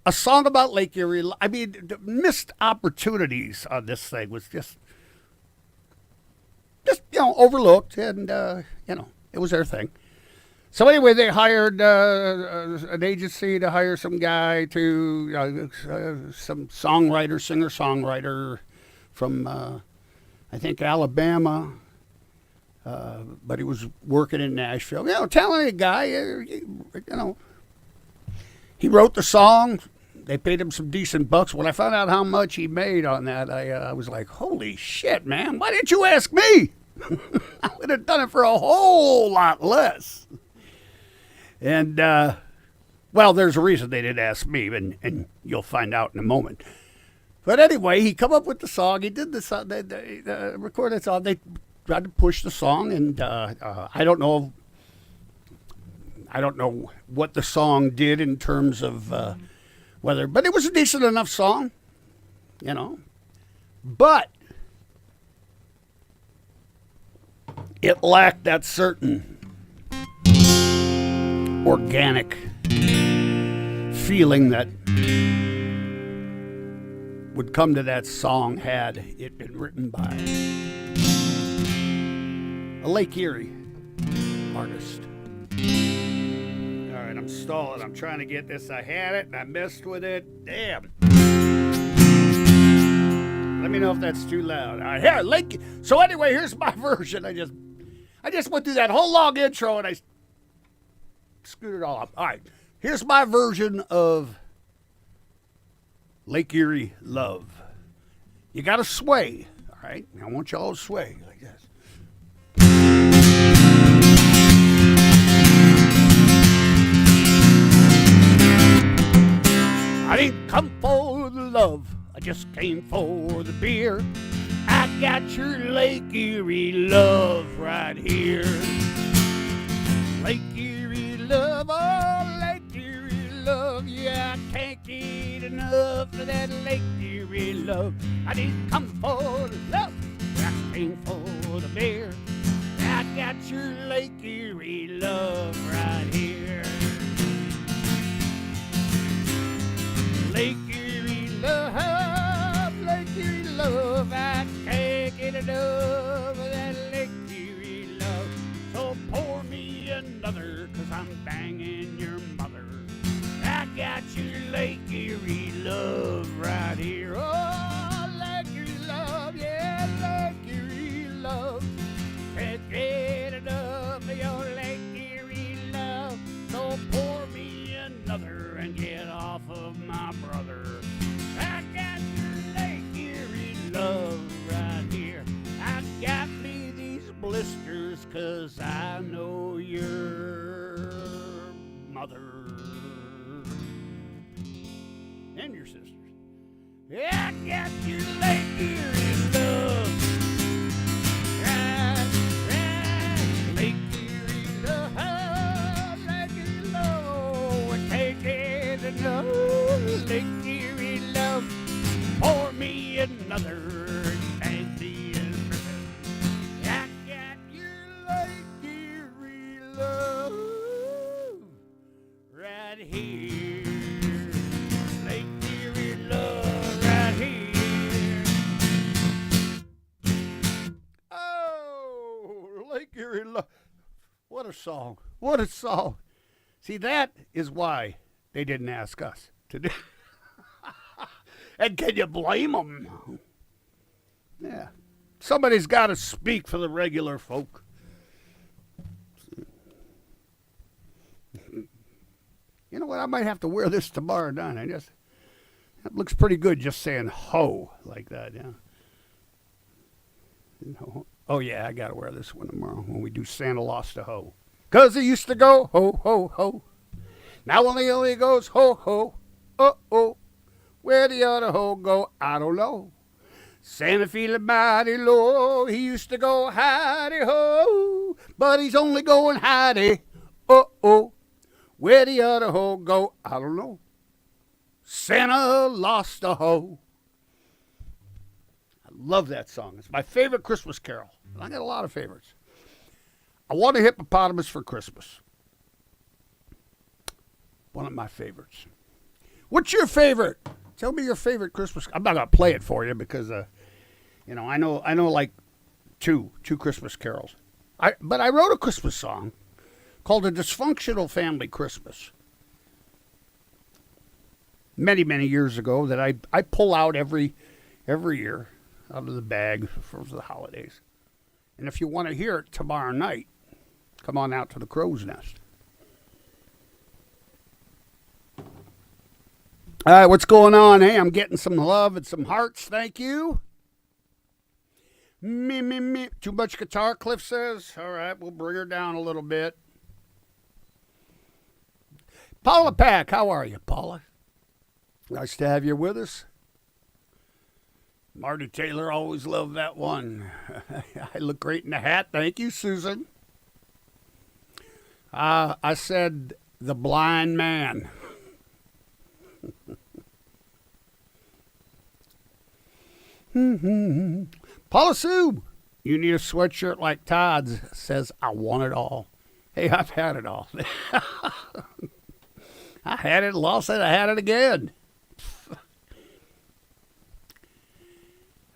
A song about Lake Erie. I mean, the missed opportunities on this thing was just overlooked, and it was their thing. So anyway, they hired an agency to hire some guy to some songwriter, singer-songwriter from I think Alabama, but he was working in Nashville. Talented guy. He wrote the song. They paid him some decent bucks. When I found out how much he made on that, I was like, holy shit, man. Why didn't you ask me? I would have done it for a whole lot less. And, there's a reason they didn't ask me, and you'll find out in a moment. But anyway, he come up with the song. He did the song. They recorded the song. They tried to push the song, and I don't know what the song did in terms of but it was a decent enough song, But it lacked that certain organic feeling that would come to that song had it been written by a Lake Erie artist. All right, I'm stalling. I'm trying to get this. I had it and I messed with it. Damn. Let me know if that's too loud. All right, here, Lake. So anyway, here's my version. I just went through that whole long intro and I screwed it all up. All right, here's my version of Lake Erie Love. You got to sway. All right, I want y'all to sway like this. I didn't come for the love, I just came for the beer. I got your Lake Erie love right here. Lake Erie love, oh, Lake Erie love. love. Yeah, I can't get enough of that Lake Erie love. I didn't come for the love, I came for the beer. I got your Lake Erie love right here. Lake Erie love, I can't get enough of that Lake Erie love. So pour me another, 'cause I'm banging your mother. I got your Lake Erie love right here. Oh, Lake Erie love, yeah, Lake Erie love. Can't get enough of your Lake Erie love. So pour me another and get off of my brother. I got your Lake Erie love right here. I got me these blisters 'cause I know your mother and your sisters. Yeah, I got your Lake Erie love. Right, right. Lake Erie love, Lake Erie love. I can't get enough Lake Erie love. Pour me another and be in prison. I got your Lake Erie love right here. Lake Erie love right here. Oh, Lake Erie love. What a song. What a song. See, that is why they didn't ask us to do. And can you blame them? Yeah. Somebody's got to speak for the regular folk. You know what? I might have to wear this tomorrow night. That looks pretty good just saying ho like that, yeah. You know, oh, yeah, I got to wear this one tomorrow when we do Santa Lost a Ho. 'Cause he used to go ho, ho, ho. Now only goes ho, ho, oh. Where the other ho go, I don't know. Santa feeling mighty low. He used to go hidey ho, but he's only going hidey, oh. Where the other ho go, I don't know. Santa lost a ho. I love that song. It's my favorite Christmas carol. I got a lot of favorites. I Want a Hippopotamus for Christmas. One of my favorites. What's your favorite? Tell me your favorite Christmas. I'm not gonna play it for you because, I know like two Christmas carols. But I wrote a Christmas song called "A Dysfunctional Family Christmas" many years ago that I pull out every year out of the bag for the holidays. And if you want to hear it tomorrow night, come on out to the Crow's Nest. All right, what's going on? Hey, I'm getting some love and some hearts. Thank you. Me. Too much guitar, Cliff says. All right, we'll bring her down a little bit. Paula Pack, how are you, Paula? Nice to have you with us. Marty Taylor, always loved that one. I look great in the hat. Thank you, Susan. I said the blind man. Paula Sue, you need a sweatshirt like Todd's. Says, I want it all. Hey, I've had it all. I had it, lost it, I had it again.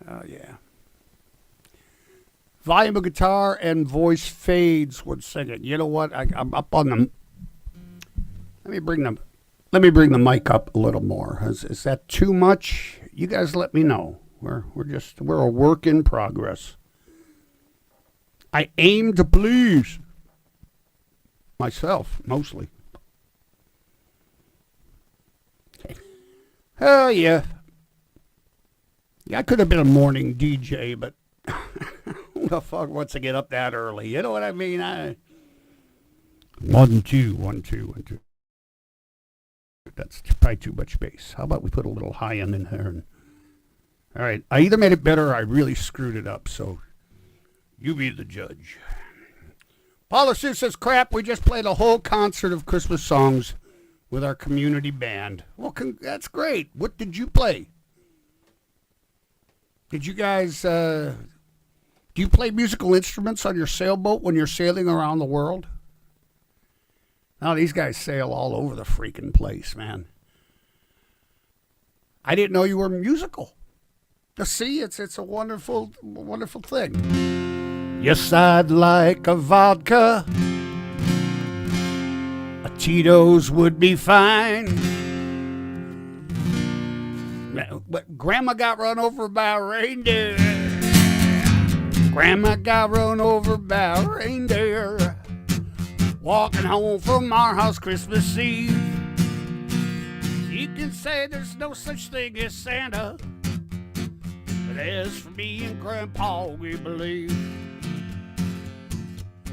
Oh, yeah. Volume of guitar and voice fades when singing. You know what? I'm up on them. Let me bring the mic up a little more. Is that too much? You guys let me know. We're a work in progress. I aim to please myself mostly. Oh yeah. Yeah, I could have been a morning DJ, but who the fuck wants to get up that early? You know what I mean? 1, 2, 1, 2, 1, 2. That's probably too much bass. How about we put a little high end in there? All right, I either made it better or I really screwed it up, so you be the judge. Paula Sue says, crap, we just played a whole concert of Christmas songs with our community band. Well, that's great. What did you play? Did you guys, do you play musical instruments on your sailboat when you're sailing around the world? No, these guys sail all over the freaking place, man. I didn't know you were musical. See, it's a wonderful, wonderful thing. Yes, I'd like a vodka. A Tito's would be fine. But Grandma got run over by a reindeer. Grandma got run over by a reindeer. Walking home from our house Christmas Eve. You can say there's no such thing as Santa. But as for me and Grandpa, we believe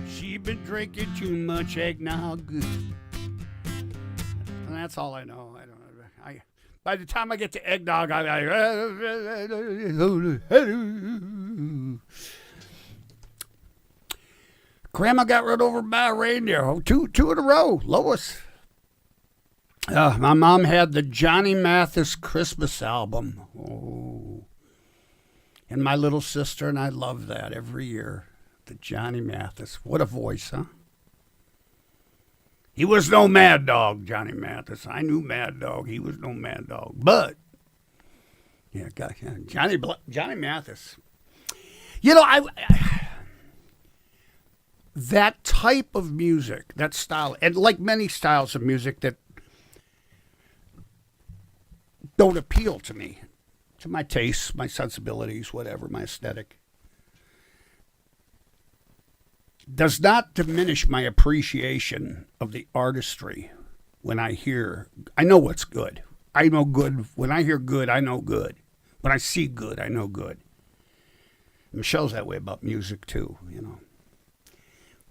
she been drinking too much eggnog. And that's all I know. I don't know. By the time I get to eggnog, I'm like, Grandma got run over by a reindeer. Oh, two in a row. Lois. My mom had the Johnny Mathis Christmas album. Oh. And my little sister and I love that every year. The Johnny Mathis. What a voice, huh? He was no mad dog, Johnny Mathis. I knew Mad Dog. He was no mad dog. But, yeah, Johnny Mathis. You know, that type of music, that style, and like many styles of music that don't appeal to me, to my tastes, my sensibilities, whatever, my aesthetic, does not diminish my appreciation of the artistry when I know what's good. I know good. When I hear good, I know good. When I see good, I know good. Michelle's that way about music too, you know.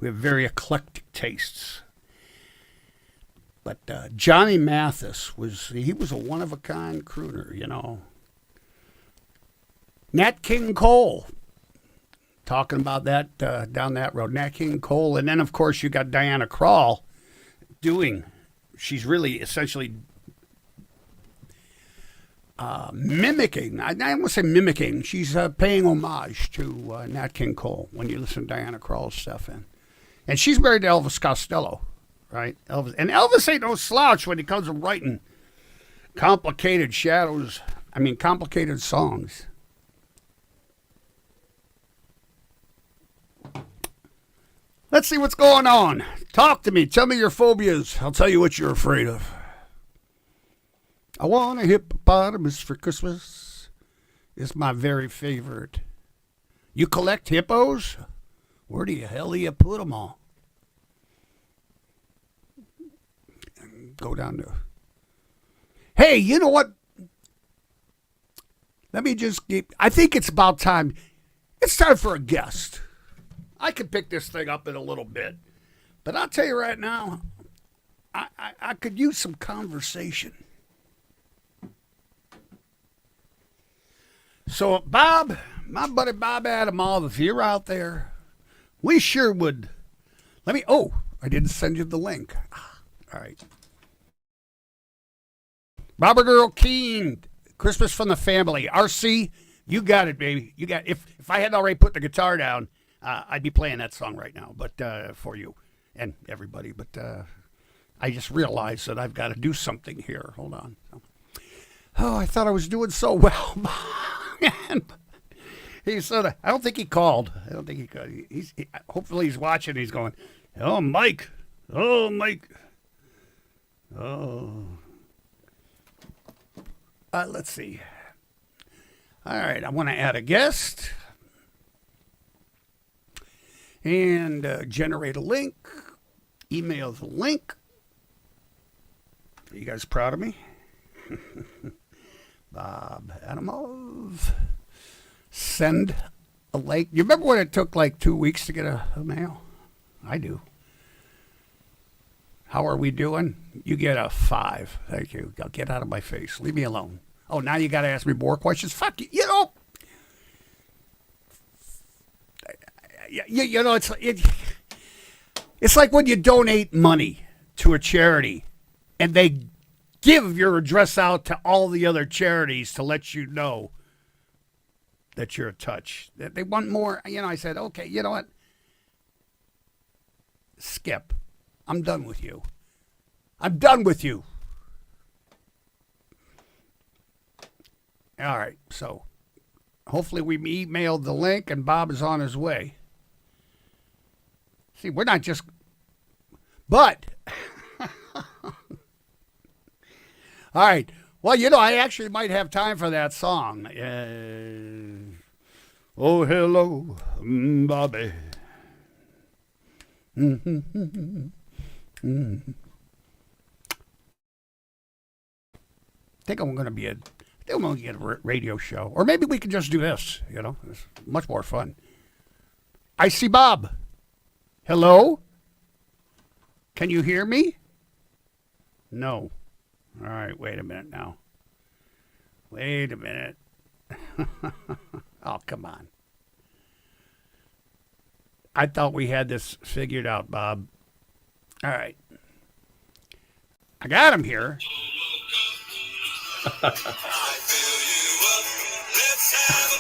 We have very eclectic tastes. But Johnny Mathis was a one-of-a-kind crooner, you know. Nat King Cole. Talking about that down that road, Nat King Cole, and then of course you got Diana Krall she's really essentially mimicking. I don't want to say mimicking. She's paying homage to Nat King Cole when you listen to Diana Krall's stuff, and she's married to Elvis Costello, right? Elvis ain't no slouch when it comes to writing complicated songs. Let's see what's going on. Talk to me. Tell me your phobias. I'll tell you what you're afraid of. I want a hippopotamus for Christmas. It's my very favorite. You collect hippos? Where the hell do you put them all? Go down to... Hey, you know what? Let me just I think it's about time. It's time for a guest. I could pick this thing up in a little bit. But I'll tell you right now, I could use some conversation. So, Bob, my buddy Bob Adamov, if you're out there, we sure would. I didn't send you the link. All right. Robert Earl Keen, Christmas from the Family. RC, you got it, baby. You got if I hadn't already put the guitar down, I'd be playing that song right now, but for you and everybody. But I just realized that I've got to do something here. Hold on. Oh, I thought I was doing so well. And he said, I don't think he called. Hopefully he's watching. He's going, oh, Mike. Oh, Mike. Oh. Let's see. All right, I want to add a guest. And generate a link. Email the link. Are you guys proud of me? Bob Adamov. Send a link. You remember when it took like 2 weeks to get a mail? I do. How are we doing? You get a 5. Thank you. Get out of my face. Leave me alone. Oh, now you got to ask me more questions? Fuck you. You know. You know, it's like when you donate money to a charity and they give your address out to all the other charities to let you know that you're a touch. They want more. I said, okay, you know what? Skip. I'm done with you. I'm done with you. All right, so hopefully we emailed the link and Bob is on his way. See, we're not just... But... All right. Well, I actually might have time for that song. Oh, hello, Bobby. I think I'm going to get a radio show. Or maybe we can just do this, It's much more fun. I see Bob. Hello? Can you hear me? No. All right, wait a minute now. Wait a minute. Oh, come on. I thought we had this figured out, Bob. All right. I got him here.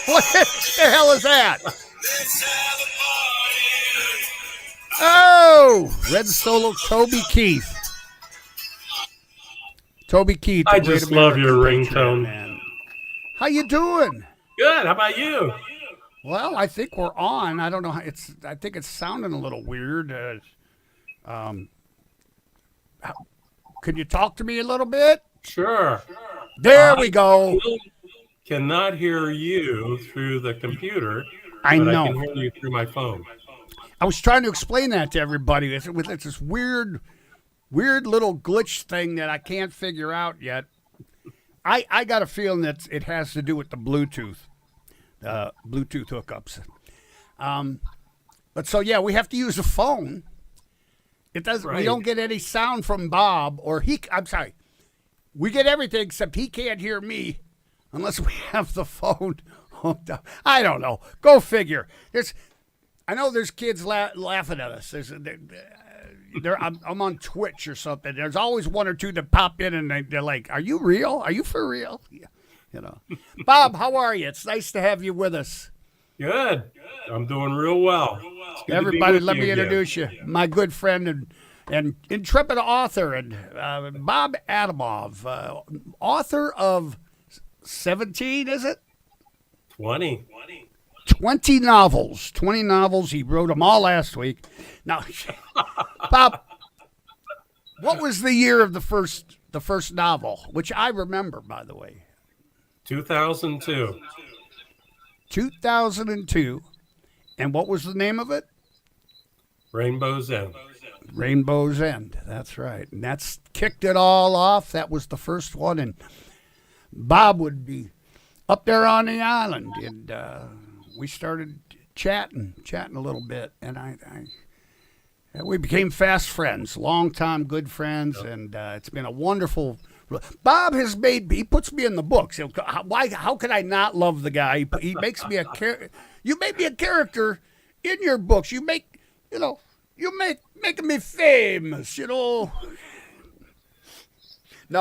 What the hell is that? Oh, Red Solo Toby Keith. Toby Keith. I just love your ringtone. Man. How you doing? Good. How about you? Well, I think we're on. I don't know. I think it's sounding a little weird. Could you talk to me a little bit? Sure. There we go. Cannot hear you through the computer. I know. I can hear you through my phone. I was trying to explain that to everybody. It's this weird little glitch thing that I can't figure out yet. I got a feeling that it has to do with the Bluetooth hookups. But so yeah, we have to use a phone. It doesn't. Right. We don't get any sound from Bob or he. I'm sorry. We get everything except he can't hear me unless we have the phone hooked up. I don't know. Go figure. I know there's kids laughing at us. I'm on Twitch or something. There's always one or two that pop in and they're like, "Are you real? Are you for real?" Yeah. Bob, how are you? It's nice to have you with us. Good. I'm doing real well. Everybody, let me introduce you. My good friend and intrepid author, and Bob Adamov, author of 17, is it? 20. 20 novels. 20 novels. He wrote them all last week. Now, Bob, what was the year of the first novel, which I remember, by the way? 2002. 2002. And what was the name of it? Rainbow's End. Rainbow's End. That's right. And that's kicked it all off. That was the first one. And Bob would be up there on the island. And we started chatting a little bit. And we became fast friends, long-time good friends. Yep. And it's been a wonderful... Bob he puts me in the books. How could I not love the guy? He makes me you make me a character in your books. You make, making me famous, No,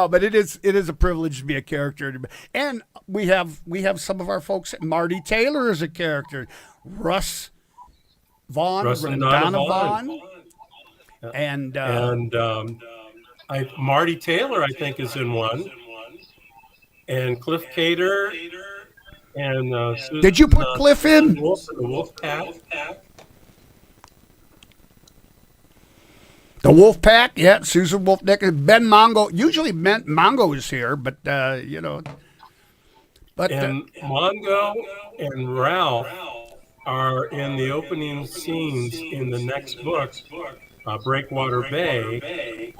but it is a privilege to be a character. And we have some of our folks. Marty Taylor is a character. Russ Vaughn, Donna Vaughn. Yeah. And Marty Taylor, I think, is in one, and Cliff Cater, and Susan, did you put Cliff in? The Wolf Pack. The Wolf Pack, yeah. Susan Wolfnick, Ben Mongo. Usually Mongo is here, but But and Mongo and Ralph are in the opening scenes in the next book, Breakwater Bay.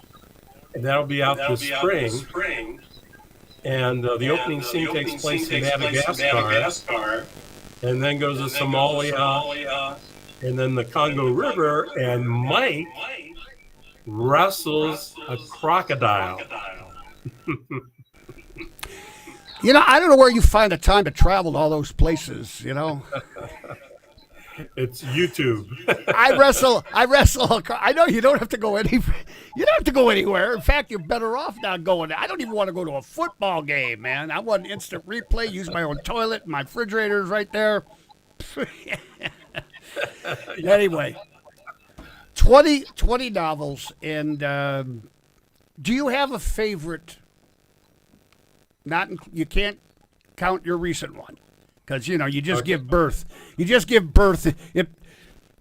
And that'll be out this spring. And the opening scene takes place in Madagascar, and then goes to Somalia, and then the Congo River, and Mike wrestles a crocodile. I don't know where you find the time to travel to all those places, It's YouTube. I wrestle. I know you don't have to go you don't have to go anywhere. In fact, you're better off not going. I don't even want to go to a football game, man. I want instant replay. Use my own toilet. My refrigerator's right there. Anyway, 20 novels, and do you have a favorite? You can't count your recent one, because you just give birth. You just give birth.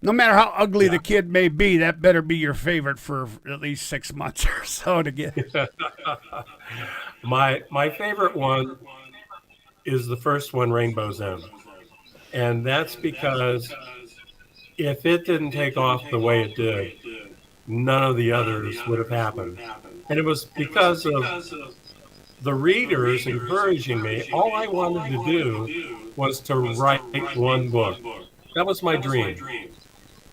No matter how ugly the kid may be, that better be your favorite for at least 6 months or so to get. My favorite one is the first one, Rainbow's End, and that's because if it didn't take off the way it did, none of the others would have happened. And it was because of the readers encouraging me. All I wanted to do was to write one book. That was my dream.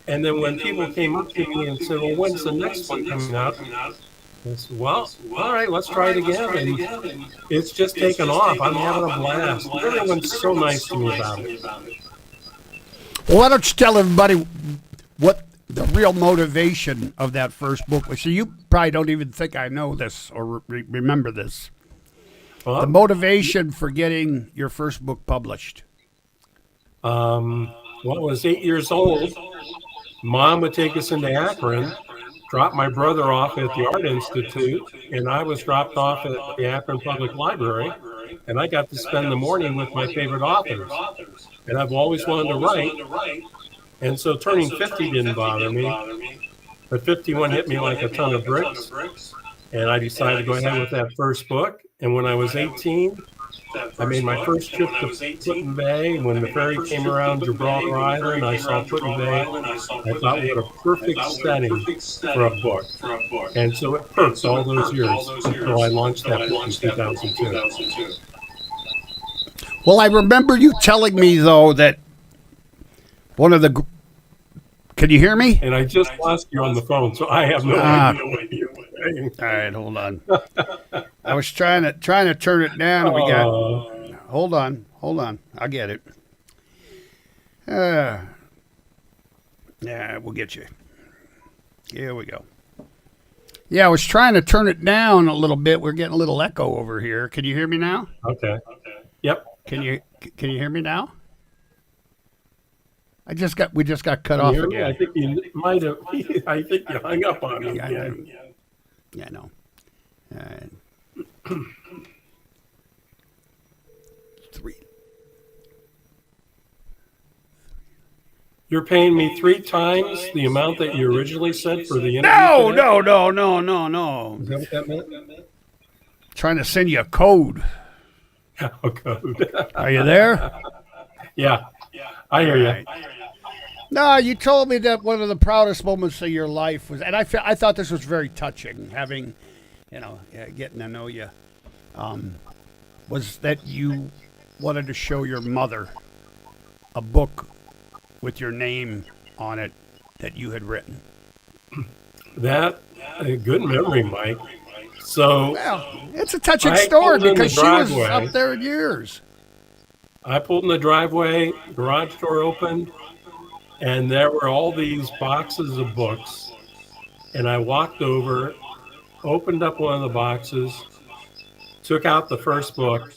And then when people came up to me and said, well, when's the next one coming out? I said, well, all right, let's try it again. And it's just taken off. I'm having a blast. Everyone's so nice to me about it. Well, why don't you tell everybody what the real motivation of that first book was? So you probably don't even think I know this or remember this. Well, the motivation for getting your first book published. Well, I was 8 years old. Mom would take us into Akron, drop my brother off at the Art Institute, and I was dropped off at the Akron Public Library, and I got to spend the morning with my favorite authors. And I've always wanted to write, and so turning 50 didn't bother me, but 51 hit me like a ton of bricks, and I decided to go ahead with that first book. And when I was 18, I made my first trip to Put-in Bay. When the ferry came around Gibraltar Island, I saw Put-in Bay. I thought, what a perfect setting for a book. And so it perked all those years until I launched that book in 2002. Well, I remember you telling me, though, that one of the... Can you hear me? And I just lost you on the phone, so I have no idea what you were saying. All right, hold on. I was trying to turn it down. We got. Hold on. I'll get it. Yeah, we'll get you. Here we go. Yeah, I was trying to turn it down a little bit. We're getting a little echo over here. Can you hear me now? Okay. Yep. Can you hear me now? We just got cut off again. I think you might have. I think you hung up on me again. Yeah, I know. Three. You're paying me 3 times the amount that you originally said for the interview. No. Is that Is what that meant? Trying to send you a code. Oh, code. Are you there? Yeah. I hear you. Right. No, you told me that one of the proudest moments of your life was, and I thought this was very touching, having, getting to know you, was that you wanted to show your mother a book with your name on it that you had written. That a good memory, Mike. So, well, it's a touching story because she was up there in years. I pulled in the driveway, garage door opened, and there were all these boxes of books. And I walked over, opened up one of the boxes, took out the first book,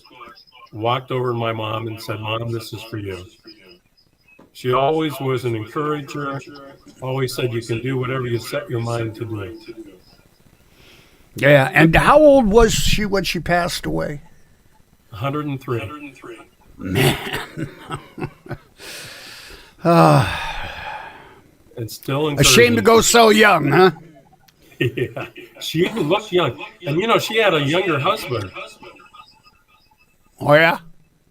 walked over to my mom and said, Mom, this is for you. She always was an encourager, always said you can do whatever you set your mind to do. Yeah, and how old was she when she passed away? 103. Man. It's still encouraging. Ashamed to go so young, huh? Yeah. She looked young. And, she had a younger husband. Oh, yeah?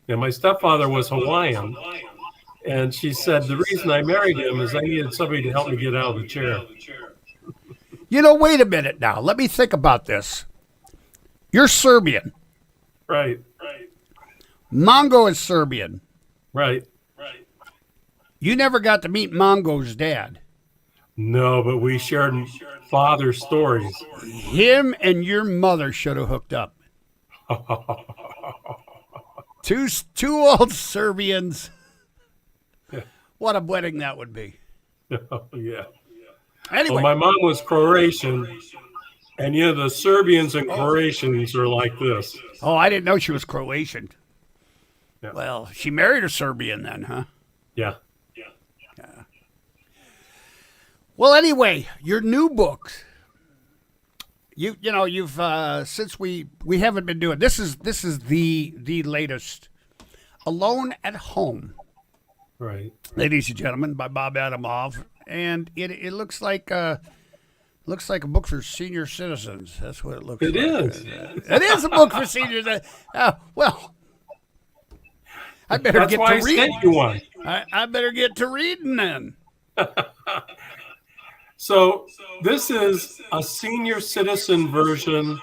Yeah, my stepfather was Hawaiian. And she said, the reason I married him is I needed somebody to help me get out of the chair. Wait a minute now. Let me think about this. You're Serbian. Right. Mongo is Serbian. Right. You never got to meet Mongo's dad. No, but we shared father stories. Him and your mother should have hooked up. Two old Serbians What a wedding that would be. Oh, yeah. Anyway, Well, my mom was Croatian, and the Serbians and Croatians are like this. oh, I didn't know she was Croatian. Yeah. Well, she married a Serbian then, huh? Yeah. Well, anyway, your new books. You've since we haven't been doing this is the latest, Alone at Home, Right. ladies and gentlemen, by Bob Adamov, and it looks like a book for senior citizens. That's what it looks like. It is. It is a book for seniors. Well, I better That's get why to I reading. sent you one. I better get to reading then. So this is a senior citizen version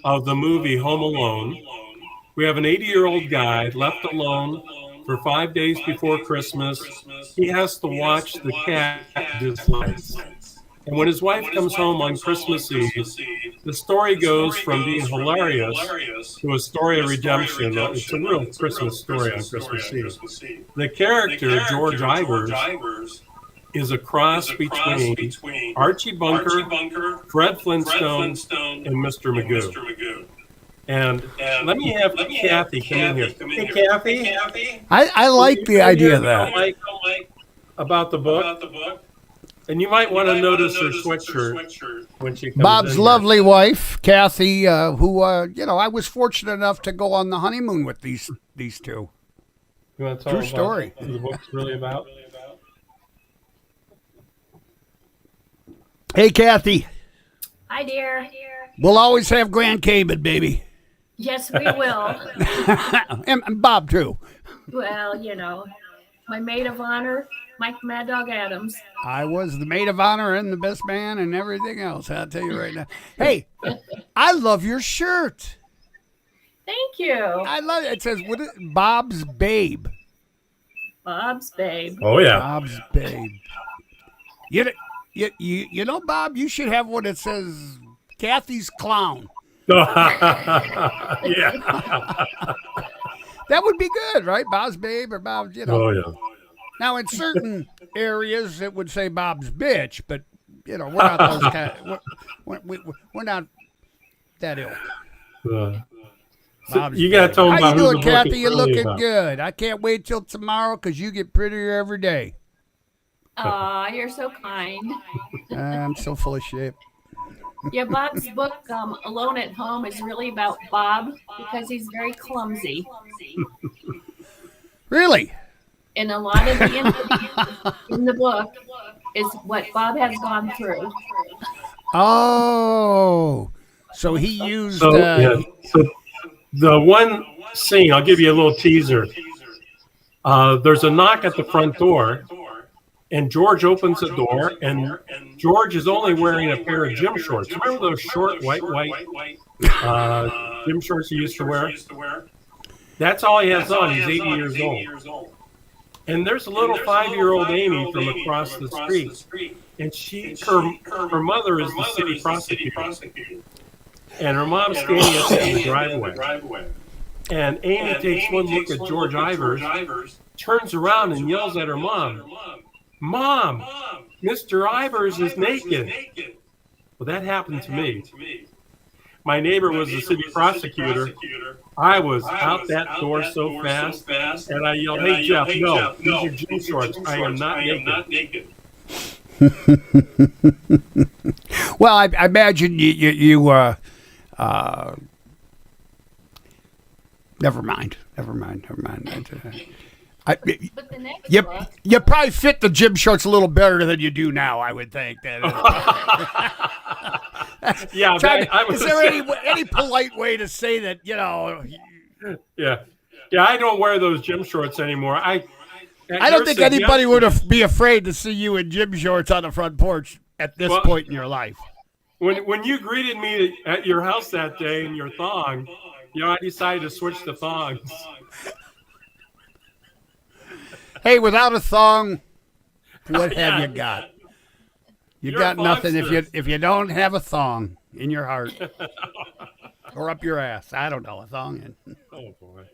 of the movie Home Alone. We have an 80-year-old guy left alone for 5 days before Christmas. He has to watch the cat dislikes. And when his wife comes home on Christmas Eve, the story goes from being hilarious to a story of redemption. It's a real Christmas story on Christmas Eve. The character, George Ivers, is a cross between Archie Bunker, Fred Flintstone, and Mr. Magoo. And let me have Kathy come in here. Hey, Kathy. I like the idea of that. About the book. And you might want to notice her sweatshirt when she comes Bob's in lovely wife, Kathy, who I was fortunate enough to go on the honeymoon with these two. You want to tell True about story. what the book's really about? Hey, Kathy, Hi, dear. we'll always have Grand Cayman, baby, Yes, we will. and Bob too. Well, my maid of honor, Mike Mad Dog Adams. I was the maid of honor and the best man and everything else. I'll tell you right now. Hey, I love your shirt. Thank you. I love it. It says Bob's Babe. Bob's babe. Oh, yeah. Bob's Babe. You know, Bob, you should have one that says Kathy's Clown. Yeah. That would be good, right? Bob's Babe or Bob's, Oh, yeah. Now, in certain areas, it would say Bob's Bitch, but, we're not those kind we're not that ill. So Bob's you got to tell them How about you who doing, the book Kathy? is You really looking about. good. I can't wait till tomorrow because you get prettier every day. Aw, you're so kind. I'm so full of shit. Yeah, Bob's book, Alone at Home, is really about Bob because he's very clumsy. Really? And a lot of the information in the book is what Bob has gone through. Oh, so he used. So the one scene, I'll give you a little teaser. There's a knock at the front door, and George opens the door, and George is only wearing a pair of gym shorts. Remember those short white gym shorts he used to wear? That's all he has on. He's 80 years old. And there's a little 5-year-old Amy from across the street, and her mother is the city prosecutor, and her mom's standing up in the driveway. And Amy takes one look at George Ivers, turns around and yells at her mom, "Mom, Mr. Ivers is naked." Well, that happened to me. My neighbor was the city prosecutor. I was out that door so fast, and I yelled, "Hey, Jeff, no, these are gym shorts. I am not naked." Well, I imagine you never mind. But the next You, book, you probably fit the gym shorts a little better than you do now, I would think. Yeah, Is there any polite way to say that, yeah. I don't wear those gym shorts anymore. I don't think anybody would be afraid to see you in gym shorts on the front porch at this point in your life. When you greeted me at your house that day in your thong, I decided to switch to thongs. Hey, without a thong, what have you got? You You're got a nothing monster. if you don't have a thong in your heart or up your ass. I don't know, a thong in. Oh boy.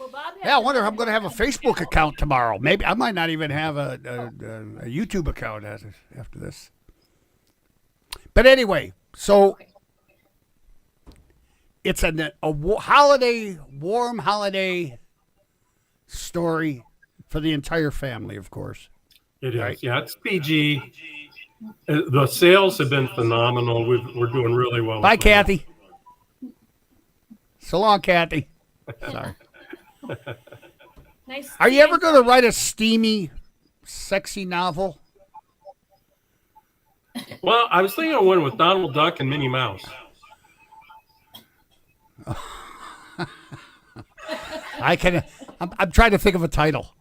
Well, Bob Yeah, I wonder if I'm going to have a Facebook account tomorrow. Maybe I might not even have a YouTube account after this. But anyway, so it's a warm holiday story for the entire family, of course. It is. Right. Yeah, it's PG. The sales have been phenomenal. We're doing really well. Bye, with them. Kathy. So long, Kathy. Sorry. Nice. Are you ever going to write a steamy, sexy novel? Well, I was thinking of one with Donald Duck and Minnie Mouse. I'm trying to think of a title.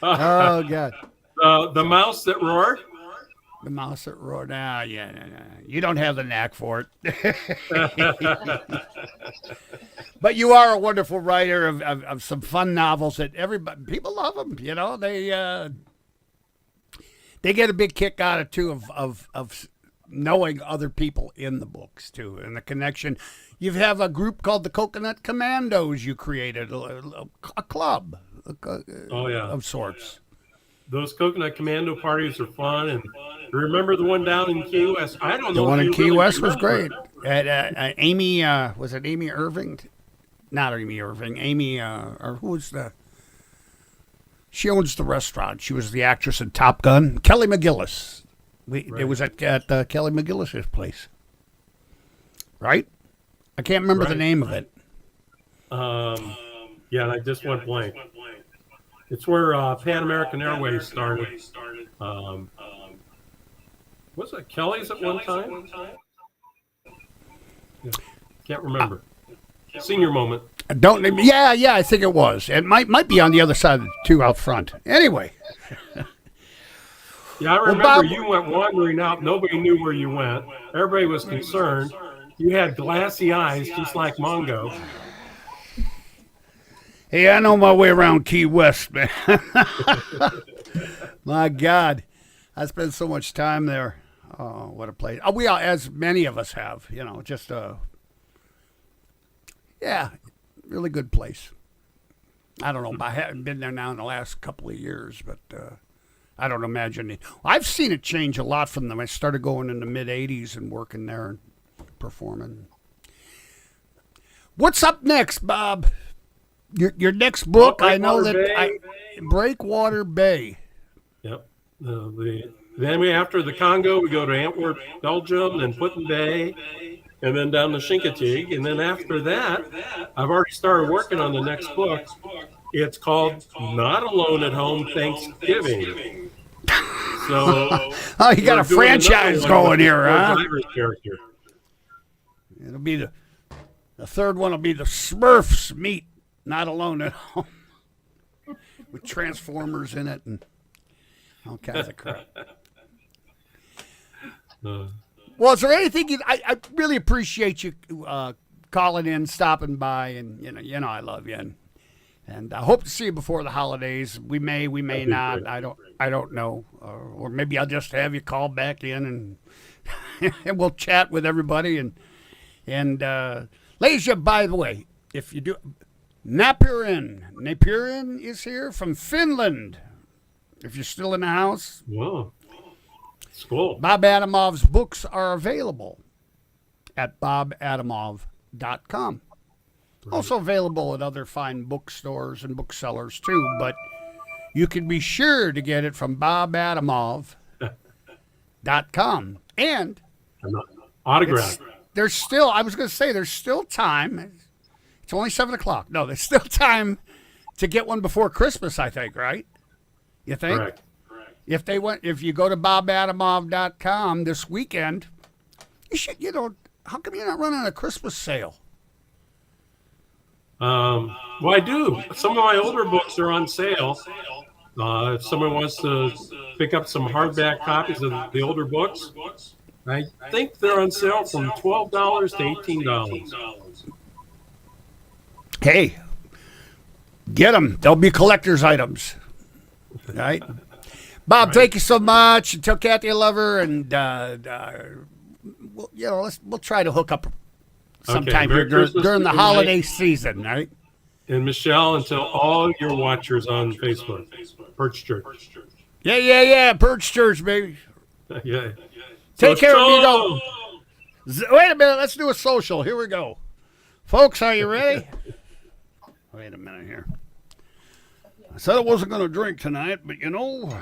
Oh God. The mouse that roared. The mouse that roared. Ah, yeah. You don't have the knack for it. But you are a wonderful writer of some fun novels that people love them. You know, they get a big kick out of too of knowing other people in the books too, and the connection. You have a group called the Coconut Commandos. You created a club. Of sorts. Those Coconut Commando parties are fun, and remember the one down in Key West? I don't know. The one if in you Key really West was remember. great. At Amy, was it Amy Irving? Not Amy Irving. Amy, or who was the? She owns the restaurant. She was the actress in Top Gun. Kelly McGillis. It was at Kelly McGillis's place. Right? I can't remember the name of it. Yeah, and I just went blank. It's where Pan American Airways started. Was it Kelly's at one time? Yeah. Can't remember. Senior moment. Yeah, I think it was. It might be on the other side too, out front. Anyway. Yeah, I remember Bob, you went wandering out. Nobody knew where you went. Everybody was concerned. You had glassy eyes, just like Mongo. Hey, I know my way around Key West, man. My God, I spent so much time there. Oh, what a place! We all, as many of us have, just really good place. I don't know. I haven't been there now in the last couple of years, but I don't imagine it. I've seen it change a lot from them. I started going in the mid '80s and working there and performing. What's up next, Bob? Your next book, I know that Breakwater Bay. Yep. Then after the Congo, we go to Antwerp, Belgium, then Putten Bay, and then down to Chincoteague. And then after that, I've already started working on the next book. It's called Not Alone at Home Thanksgiving. So, oh, you got a franchise going here, huh? Character. It'll be the third one will be the Smurfs meet Not Alone at Home with Transformers in it and all kinds of crap. Well, is there anything I really appreciate you calling in, stopping by, and I love you, and I hope to see you before the holidays. We may not. Great. I don't know, or maybe I'll just have you call back in and and we'll chat with everybody and ladies, by the way, if you do. Napirin is here from Finland. If you're still in the house. Whoa. It's cool. Bob Adamov's books are available at bobadamov.com. Right. Also available at other fine bookstores and booksellers too, but you can be sure to get it from bobadamov.com. And autograph. There's still time. It's only 7:00. No, there's still time to get one before Christmas, I think, right? You think? Correct. If you go to bobadamov.com this weekend, you should, how come you're not running a Christmas sale? Well, I do. Some of my older books are on sale. If someone wants to pick up some hardback copies of the older books, I think they're on sale from $12 to $18. Hey, get them. They'll be collector's items. Right? Bob, thank you so much. And tell Kathy I love her. And, we'll try to hook up sometime Merry here during, Christmas during the to you, holiday Mike. season, right? And Michelle, and to all your watchers on Facebook, Perch Church. Yeah. Perch Church, baby. Yeah. Take care of me, Social! though. Wait a minute. Let's do a social. Here we go. Folks, are you ready? Wait a minute here. I said I wasn't going to drink tonight, but you know.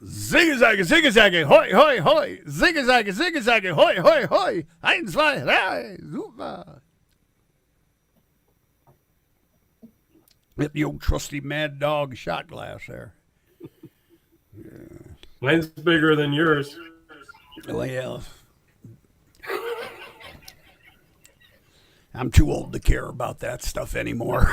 Ziggy-zaggy, ziggy-zaggy, hoi, hoi, hoi. Ziggy-zaggy, ziggy-zaggy, hoi, hoi, hoi. 1, 2, 3, super. Hit the old trusty Mad Dog shot glass there. Mine's bigger than yours. Well, I'm too old to care about that stuff anymore.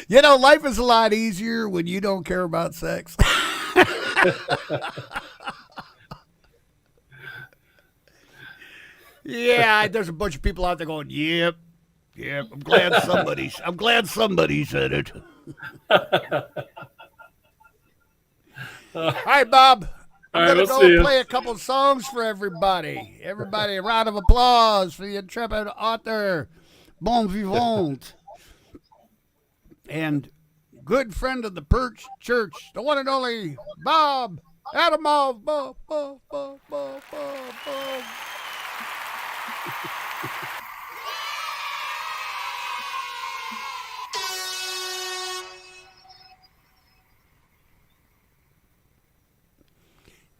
You know, life is a lot easier when you don't care about sex. Yeah, there's a bunch of people out there going, "Yep, I'm glad somebody said it." All right, Bob. I'm All gonna right, go we'll see play you. a couple songs for everybody. Everybody, a round of applause for the intrepid author, bon vivant, and good friend of the Perch Church, the one and only Bob Adamov. Bob.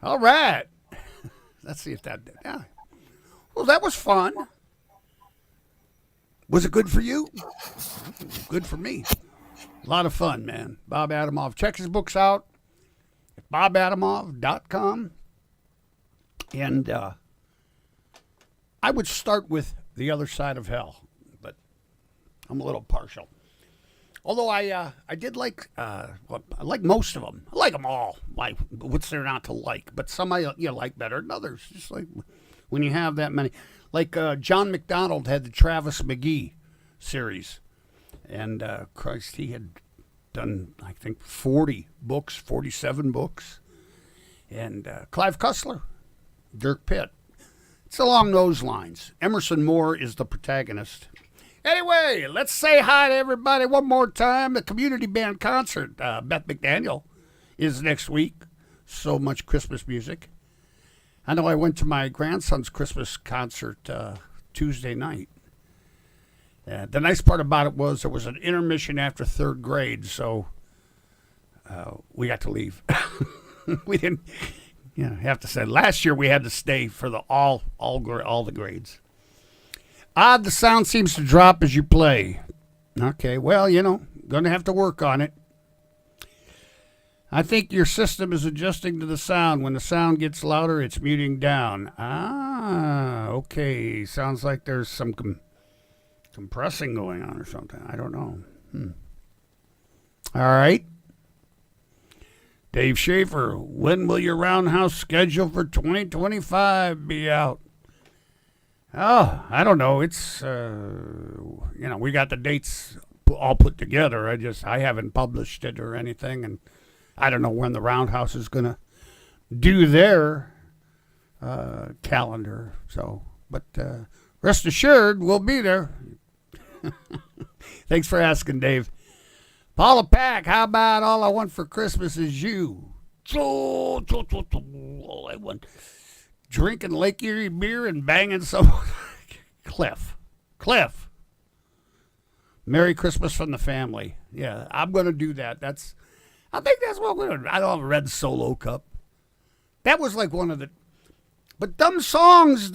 All right. Let's see if that did. Yeah. Well, that was fun. Was it good for you? Good for me. A lot of fun, man. Bob Adamov. Check his books out at bobadamov.com. And I would start with The Other Side of Hell, but I'm a little partial. Although I did like, I like most of them. I like them all. Like, what's there not to like? But some I like better than others. Just like when you have that many. Like John McDonald had the Travis McGee series. And, Christ, he had done, I think, 40 books, 47 books. And Clive Cussler, Dirk Pitt. It's along those lines. Emerson Moore is the protagonist. Anyway, let's say hi to everybody one more time. The community band concert, Beth McDaniel, is next week. So much Christmas music. I know I went to my grandson's Christmas concert Tuesday night. The nice part about it was there was an intermission after third grade, so we got to leave. We didn't have to say. Last year we had to stay for the all the grades. Odd, the sound seems to drop as you play. Okay, well, going to have to work on it. I think your system is adjusting to the sound. When the sound gets louder, it's muting down. Okay. Sounds like there's some compressing going on or something. I don't know. All right. Dave Schaefer, when will your Roundhouse schedule for 2025 be out? Oh, I don't know. It's, we got the dates all put together. I haven't published it or anything, and I don't know when the Roundhouse is going to do their calendar. So, but rest assured, we'll be there. Thanks for asking, Dave. Paula Pack, how about All I Want for Christmas Is You? All I want. Drinking Lake Erie beer and banging some Cliff. Merry Christmas from the family. Yeah, I'm going to do that. I think that's what we're going to do. I don't have a red Solo cup. That was like one of the... But dumb songs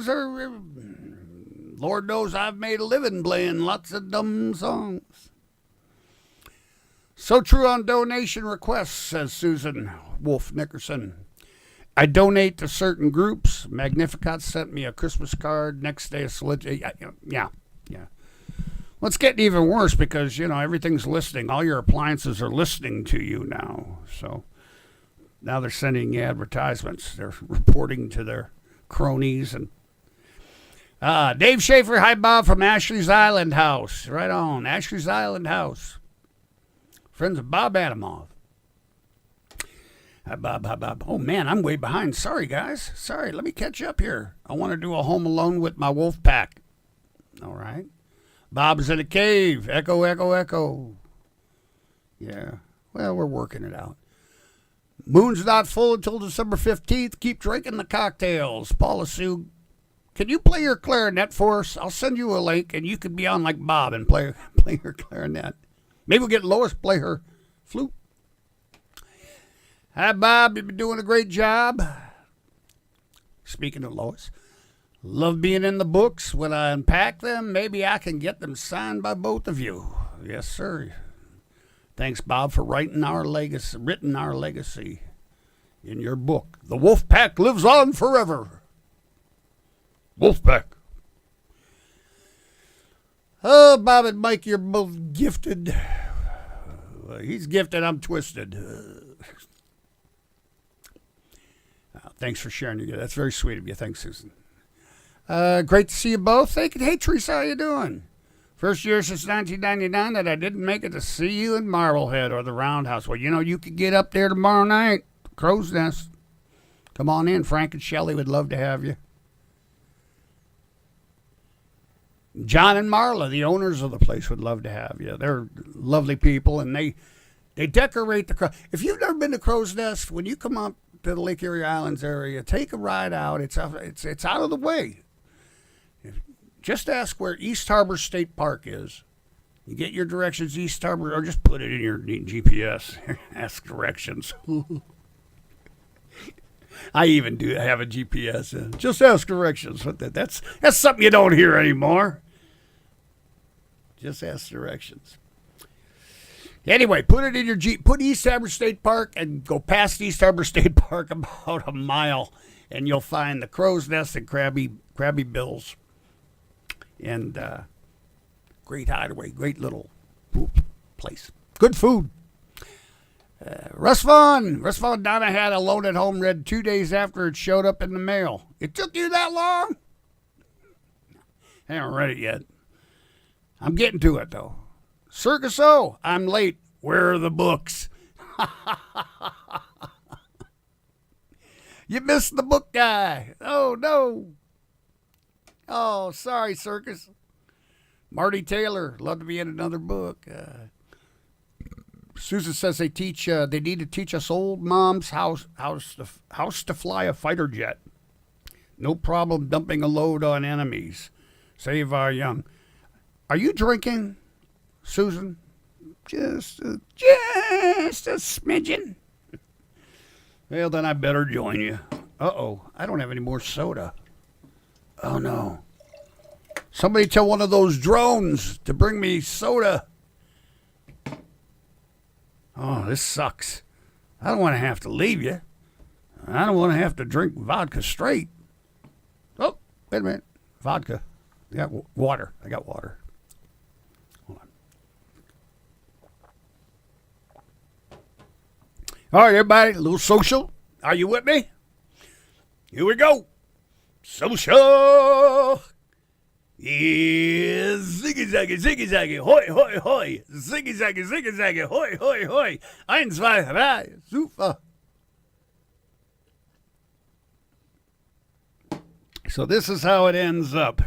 are... Lord knows I've made a living playing lots of dumb songs. So true on donation requests, says Susan Wolf Nickerson. I donate to certain groups. Magnificat sent me a Christmas card. Next day, yeah. Well, it's getting even worse because, everything's listening. All your appliances are listening to you now. So now they're sending you advertisements. They're reporting to their cronies. And Dave Schaefer, hi, Bob, from Ashley's Island House. Right on, Ashley's Island House. Friends of Bob Adamov. Hi, Bob. Hi, Bob. Oh, man, I'm way behind. Sorry, guys. Sorry. Let me catch up here. I want to do a Home Alone with my wolf pack. All right. Bob's in a cave. Echo, echo, echo. Yeah. Well, we're working it out. Moon's not full until December 15th. Keep drinking the cocktails. Paula Sue, can you play your clarinet for us? I'll send you a link, and you can be on like Bob and play your clarinet. Maybe we'll get Lois play her flute. Hi, Bob. You've been doing a great job. Speaking of Lois, love being in the books. When I unpack them, maybe I can get them signed by both of you. Yes, sir. Thanks, Bob, for written our legacy in your book. The Wolf Pack lives on forever. Wolf Pack. Oh, Bob and Mike, you're both gifted. He's gifted, I'm twisted. Thanks for sharing. That's very sweet of you. Thanks, Susan. Great to see you both. Hey, Teresa, how you doing? First year since 1999 that I didn't make it to see you in Marblehead or the Roundhouse. Well, you could get up there tomorrow night. Crow's Nest. Come on in. Frank and Shelley would love to have you. John and Marla, the owners of the place, would love to have you. They're lovely people, and they decorate the crow. If you've never been to Crow's Nest, when you come up to the Lake Erie Islands area, take a ride out. It's out of the way. Just ask where East Harbor State Park is. You get your directions, East Harbor, or just put it in your GPS. Ask directions. I even do have a GPS. Just ask directions. That's something you don't hear anymore. Just ask directions. Anyway, put it in your put East Harbor State Park and go past East Harbor State Park about a mile, and you'll find the Crow's Nest and Crabby Bill's. And great hideaway, great little place. Good food. Russ Vaughn Donna had Alone at Home read 2 days after it showed up in the mail. It took you that long? I haven't read it yet. I'm getting to it, though. Circus O, I'm late. Where are the books? You missed the book guy. Oh, no. Oh, sorry, Circus. Marty Taylor, love to be in another book. Susan says they need to teach us old moms how to fly a fighter jet. No problem dumping a load on enemies. Save our young. Are you drinking, Susan? Just a smidgen. Well, then I better join you. Uh-oh, I don't have any more soda. Oh, no. Somebody tell one of those drones to bring me soda. Oh, this sucks. I don't want to have to leave you. I don't want to have to drink vodka straight. Oh, wait a minute. Vodka. I got water. Hold on. All right, everybody, a little social. Are you with me? Here we go. Social. Yeah, ziggy, hoi, hoi, hoi. Ziggy, hoi, hoi, hoi. 1, 2, 3, super. So this is how it ends up.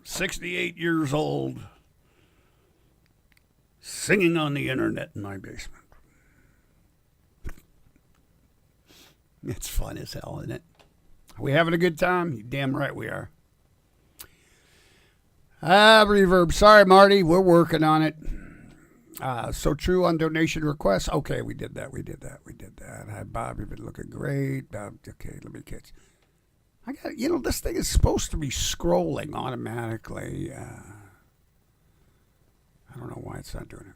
68 years old, singing on the internet in my basement. It's fun as hell, isn't it? Are we having a good time? You damn right we are. Reverb. Sorry, Marty. We're working on it. So true on donation requests. Okay, we did that. Hi, Bob. You've been looking great. Okay, let me catch. I got, this thing is supposed to be scrolling automatically. I don't know why it's not doing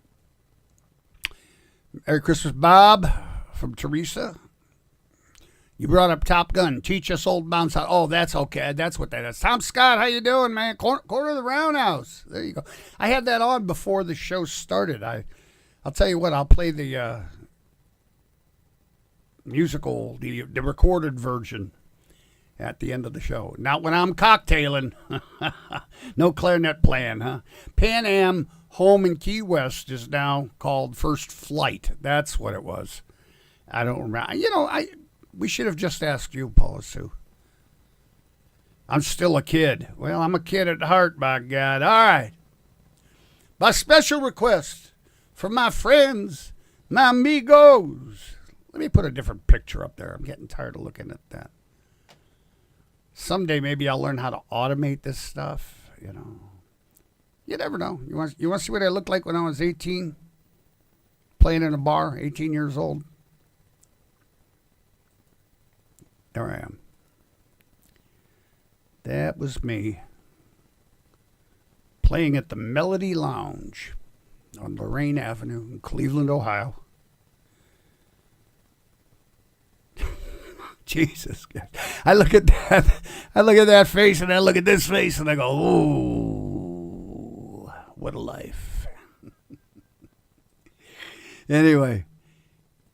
it. Merry Christmas, Bob, from Teresa. You brought up Top Gun. Teach us old bounce out. Oh, that's okay. That's what that is. Tom Scott, how you doing, man? Corner of the Roundhouse. There you go. I had that on before the show started. I'll tell you what. I'll play the musical, the recorded version at the end of the show. Not when I'm cocktailing. No clarinet playing, huh? Pan Am home in Key West is now called First Flight. That's what it was. I don't remember. We should have just asked you, Paula Sue. I'm still a kid. Well, I'm a kid at heart, by God. All right. By special request from my friends, my amigos. Let me put a different picture up there. I'm getting tired of looking at that. Someday maybe I'll learn how to automate this stuff, You never know. You want to see what I looked like when I was 18? Playing in a bar, 18 years old. There I am. That was me. Playing at the Melody Lounge on Lorraine Avenue in Cleveland, Ohio. Jesus. I look at that face and I look at this face and I go, ooh, what a life. Anyway,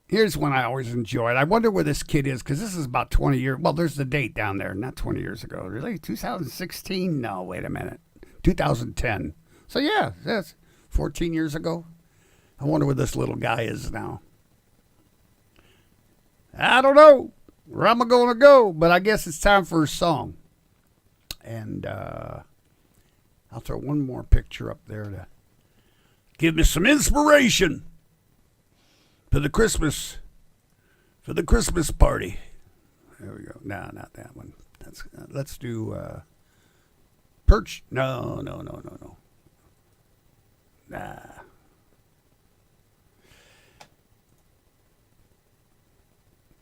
here's one I always enjoyed. I wonder where this kid is, because this is about 20 years. Well, there's the date down there, not 20 years ago. Really? 2016? No, wait a minute. 2010. So, yeah, that's 14 years ago. I wonder where this little guy is now. I don't know where I'm going to go, but I guess it's time for a song. And I'll throw one more picture up there to give me some inspiration for the Christmas party. There we go. No, not that one. Let's do Perch. No. Nah.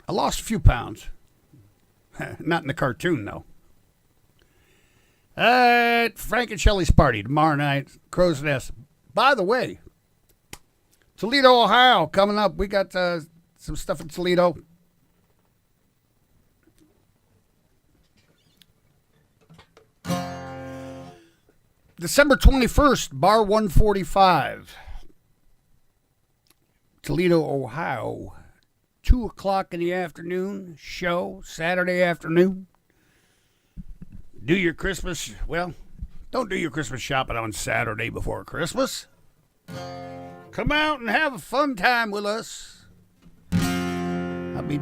I lost a few pounds. Not in the cartoon, though. Frank and Shelley's party tomorrow night. Crow's Nest. By the way, Toledo, Ohio, coming up. We got some stuff in Toledo. December 21st, Bar 145. Toledo, Ohio. 2 o'clock in the afternoon show, Saturday afternoon. Do your Christmas, don't do your Christmas shopping on Saturday before Christmas. Come out and have a fun time with us. I'll be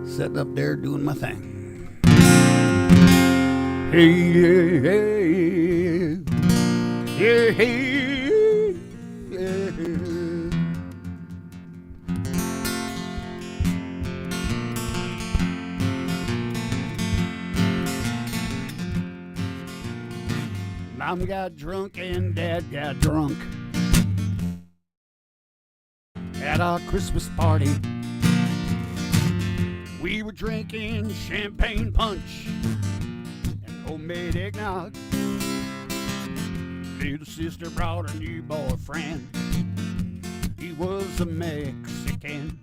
sitting up there doing my thing. Hey, yeah, hey, yeah. Mom got drunk and Dad got drunk at our Christmas party. We were drinking champagne punch and homemade eggnog. Little sister brought her new boyfriend. He was a Mexican.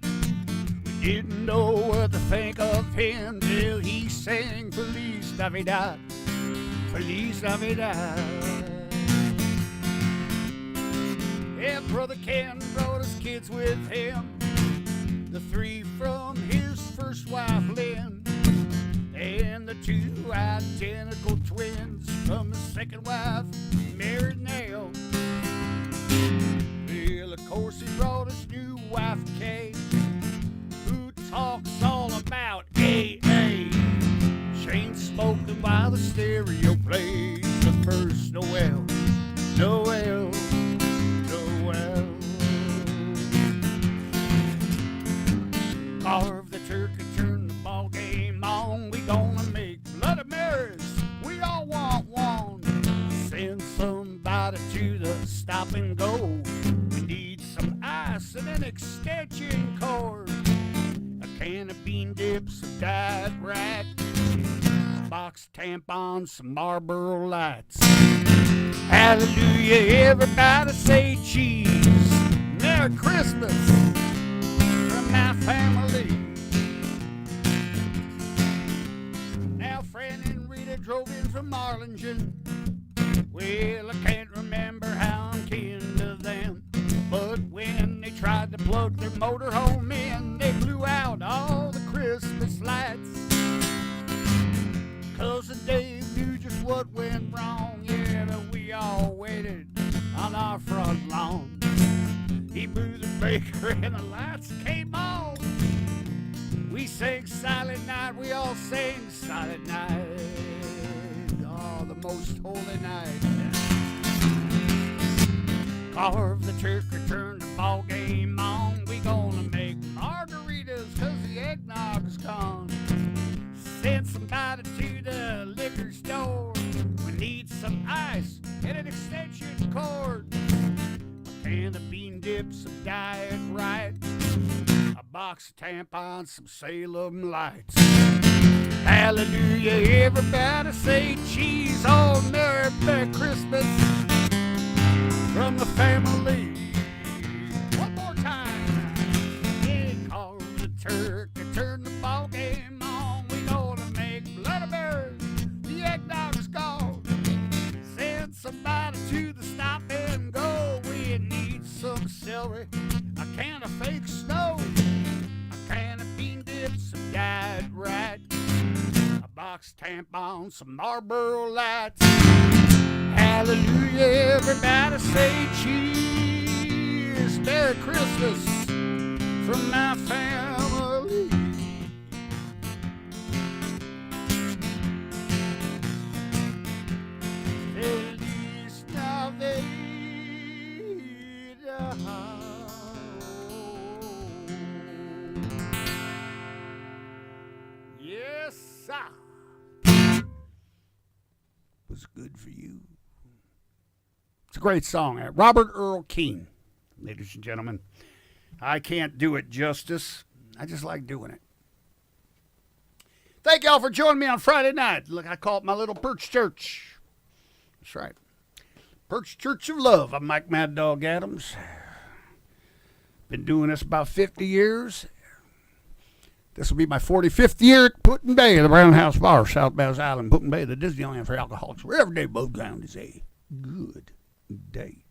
We didn't know what to think of him till he sang Feliz Navidad. Feliz Navidad. Yeah, Brother Ken brought his kids with him. The 3 from his first wife, Lynn, and the 2 identical twins from his second wife, Mary Nell. Well, of course, he brought his new wife, Kay, who talks all about AA. Chain smoking while the stereo plays the first Noel. Carve the turkey, turn the ball game on. We gonna make Bloody Marys. We all want one. Send somebody to the stop and go. We need some ice and an extension cord. A can of bean dips, some dyed rat. Box tampons, some Marlboro Lights. Hallelujah, everybody say cheese. Merry Christmas from my family. Now Fran and Rita drove in from Arlington. Well, I can't remember how I'm kin to them, but when they tried to plug their motorhome in, they blew out all the Christmas lights. Cousin Dave knew just what went wrong, yeah, but we all waited on our front lawn. He blew the baker and the lights came on. sing Silent Night. We all sing Silent Night. Oh, the most holy night. Carve the turkey, turn the ball game on. We gonna make margaritas cause the eggnog's gone. Send somebody to the liquor store. We need some ice and an extension cord. A can of bean dips, some Diet Right. A box of tampons, some Salem Lights. Hallelujah, everybody say cheese on Merry Christmas from the family. One more time. Yeah, call the turkey, turn the ball game on. We gonna make Bloody Marys, the eggnog's gone. Send somebody to the stop and go. We need some celery, a can of fake snow, a can of bean dips, some Diet Right, a box of tampons, some Marlboro Lights. Hallelujah, everybody say cheese. Merry Christmas from my family. Feliz Navidad. Yes, sir. Was good for you. It's a great song. Robert Earl Keen, ladies and gentlemen. I can't do it justice. I just like doing it. Thank y'all for joining me on Friday night. Look, I call it my little Perch Church. That's right. Perch Church of Love. I'm Mike Mad Dog Adams. Been doing this about 50 years. This will be my 45th year at Put-in Bay, the Brown House Bar, South Bass Island, Put-in Bay, the Disneyland for alcoholics, where every day above ground is a good day.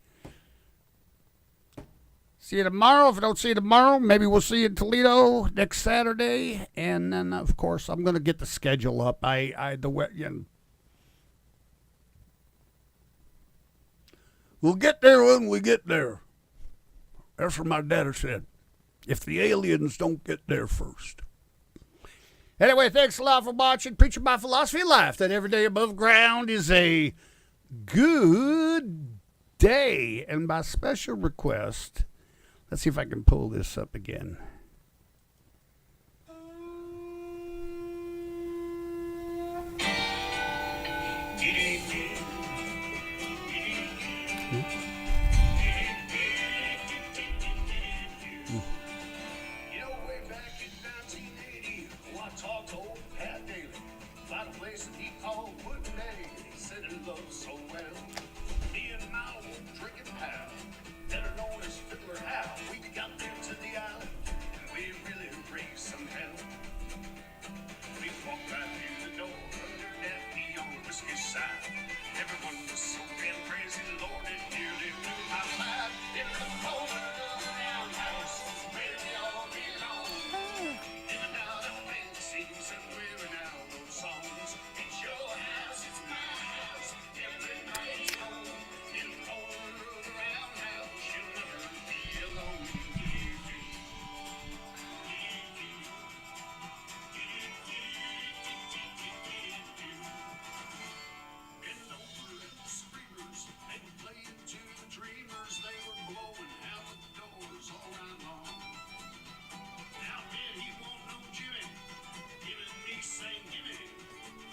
See you tomorrow. If I don't see you tomorrow, maybe we'll see you in Toledo next Saturday. And then, of course, I'm going to get the schedule up. We'll get there when we get there. That's what my daddy said. If the aliens don't get there first. Anyway, thanks a lot for watching. Preaching my philosophy of life that every day above ground is a good day. And by special request, let's see if I can pull this up again. You know, way back in 1980, I talked to old Pat Daly about a place that he called Muddah Goose. He said he loved so well. Me and my old drinking pal, better known as Fiddler Hal, we got there to the island, and we really raised some hell. We walked right through the door under that neon whiskey sign. Everyone was so damn crazy, Lord, it nearly blew my mind. In the cold roundhouse, where they all belong. In and out of fancies and wearing out those songs. It's your house, it's my house, everybody's home. In the corner of the roundhouse, you'll never be alone. Bend over and screamers, they were playing to the dreamers. They were blowing out the doors all night long. Now man, he won't know Jimmy, giving me saying gimme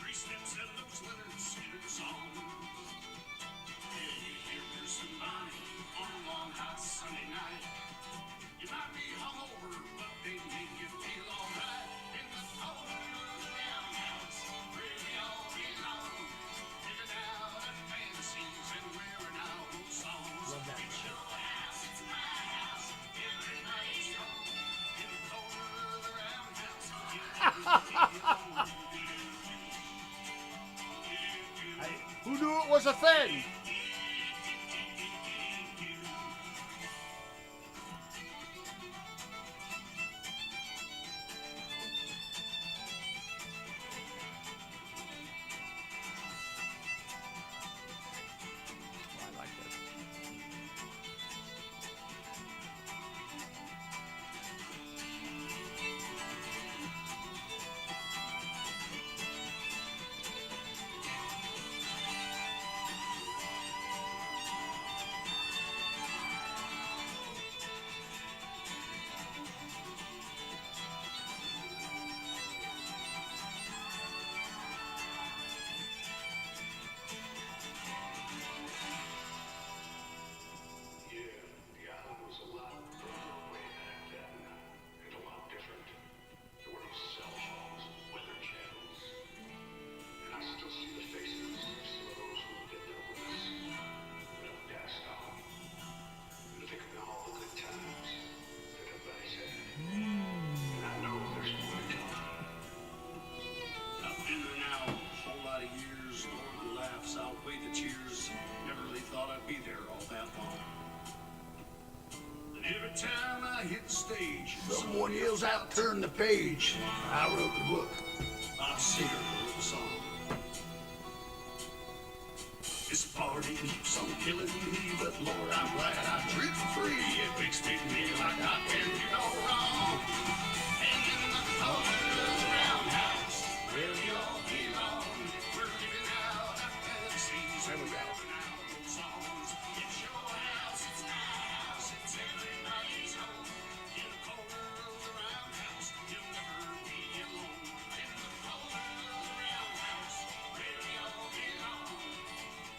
3 steps and those Leonard Skinner songs. Yeah, you hear Bruce and Bonnie on a long hot Sunday night. You might be hungover, but they make you feel alright. In the corner of the roundhouse, where we all belong. In and out of fancies and wearing out those songs. It's your house, it's my house, everybody's home. In the corner of the roundhouse, you'll never be alone. Who knew it was a thing? I like this. Someone yells out, turn the page. I wrote the book. I'm singer of the song. This party keeps on killing me, but Lord, I'm glad I drink for free. It makes me feel like I can do no wrong. And in the cold roundhouse, where we all belong, we're living out our fantasies and rapping out those songs. It's your house, it's my house, it's everybody's home. In the cold roundhouse, you'll never be alone. In the cold roundhouse, where we all belong.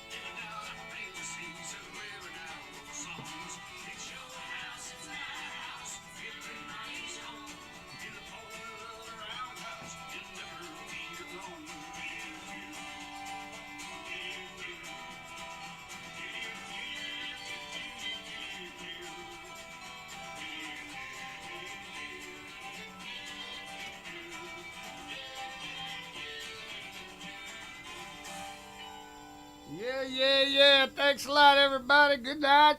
Living out our fantasies and living out those songs. It's your house, it's my house, everybody's home. In the cold roundhouse, you'll never be alone. Yeah. Thanks a lot, everybody. Good night.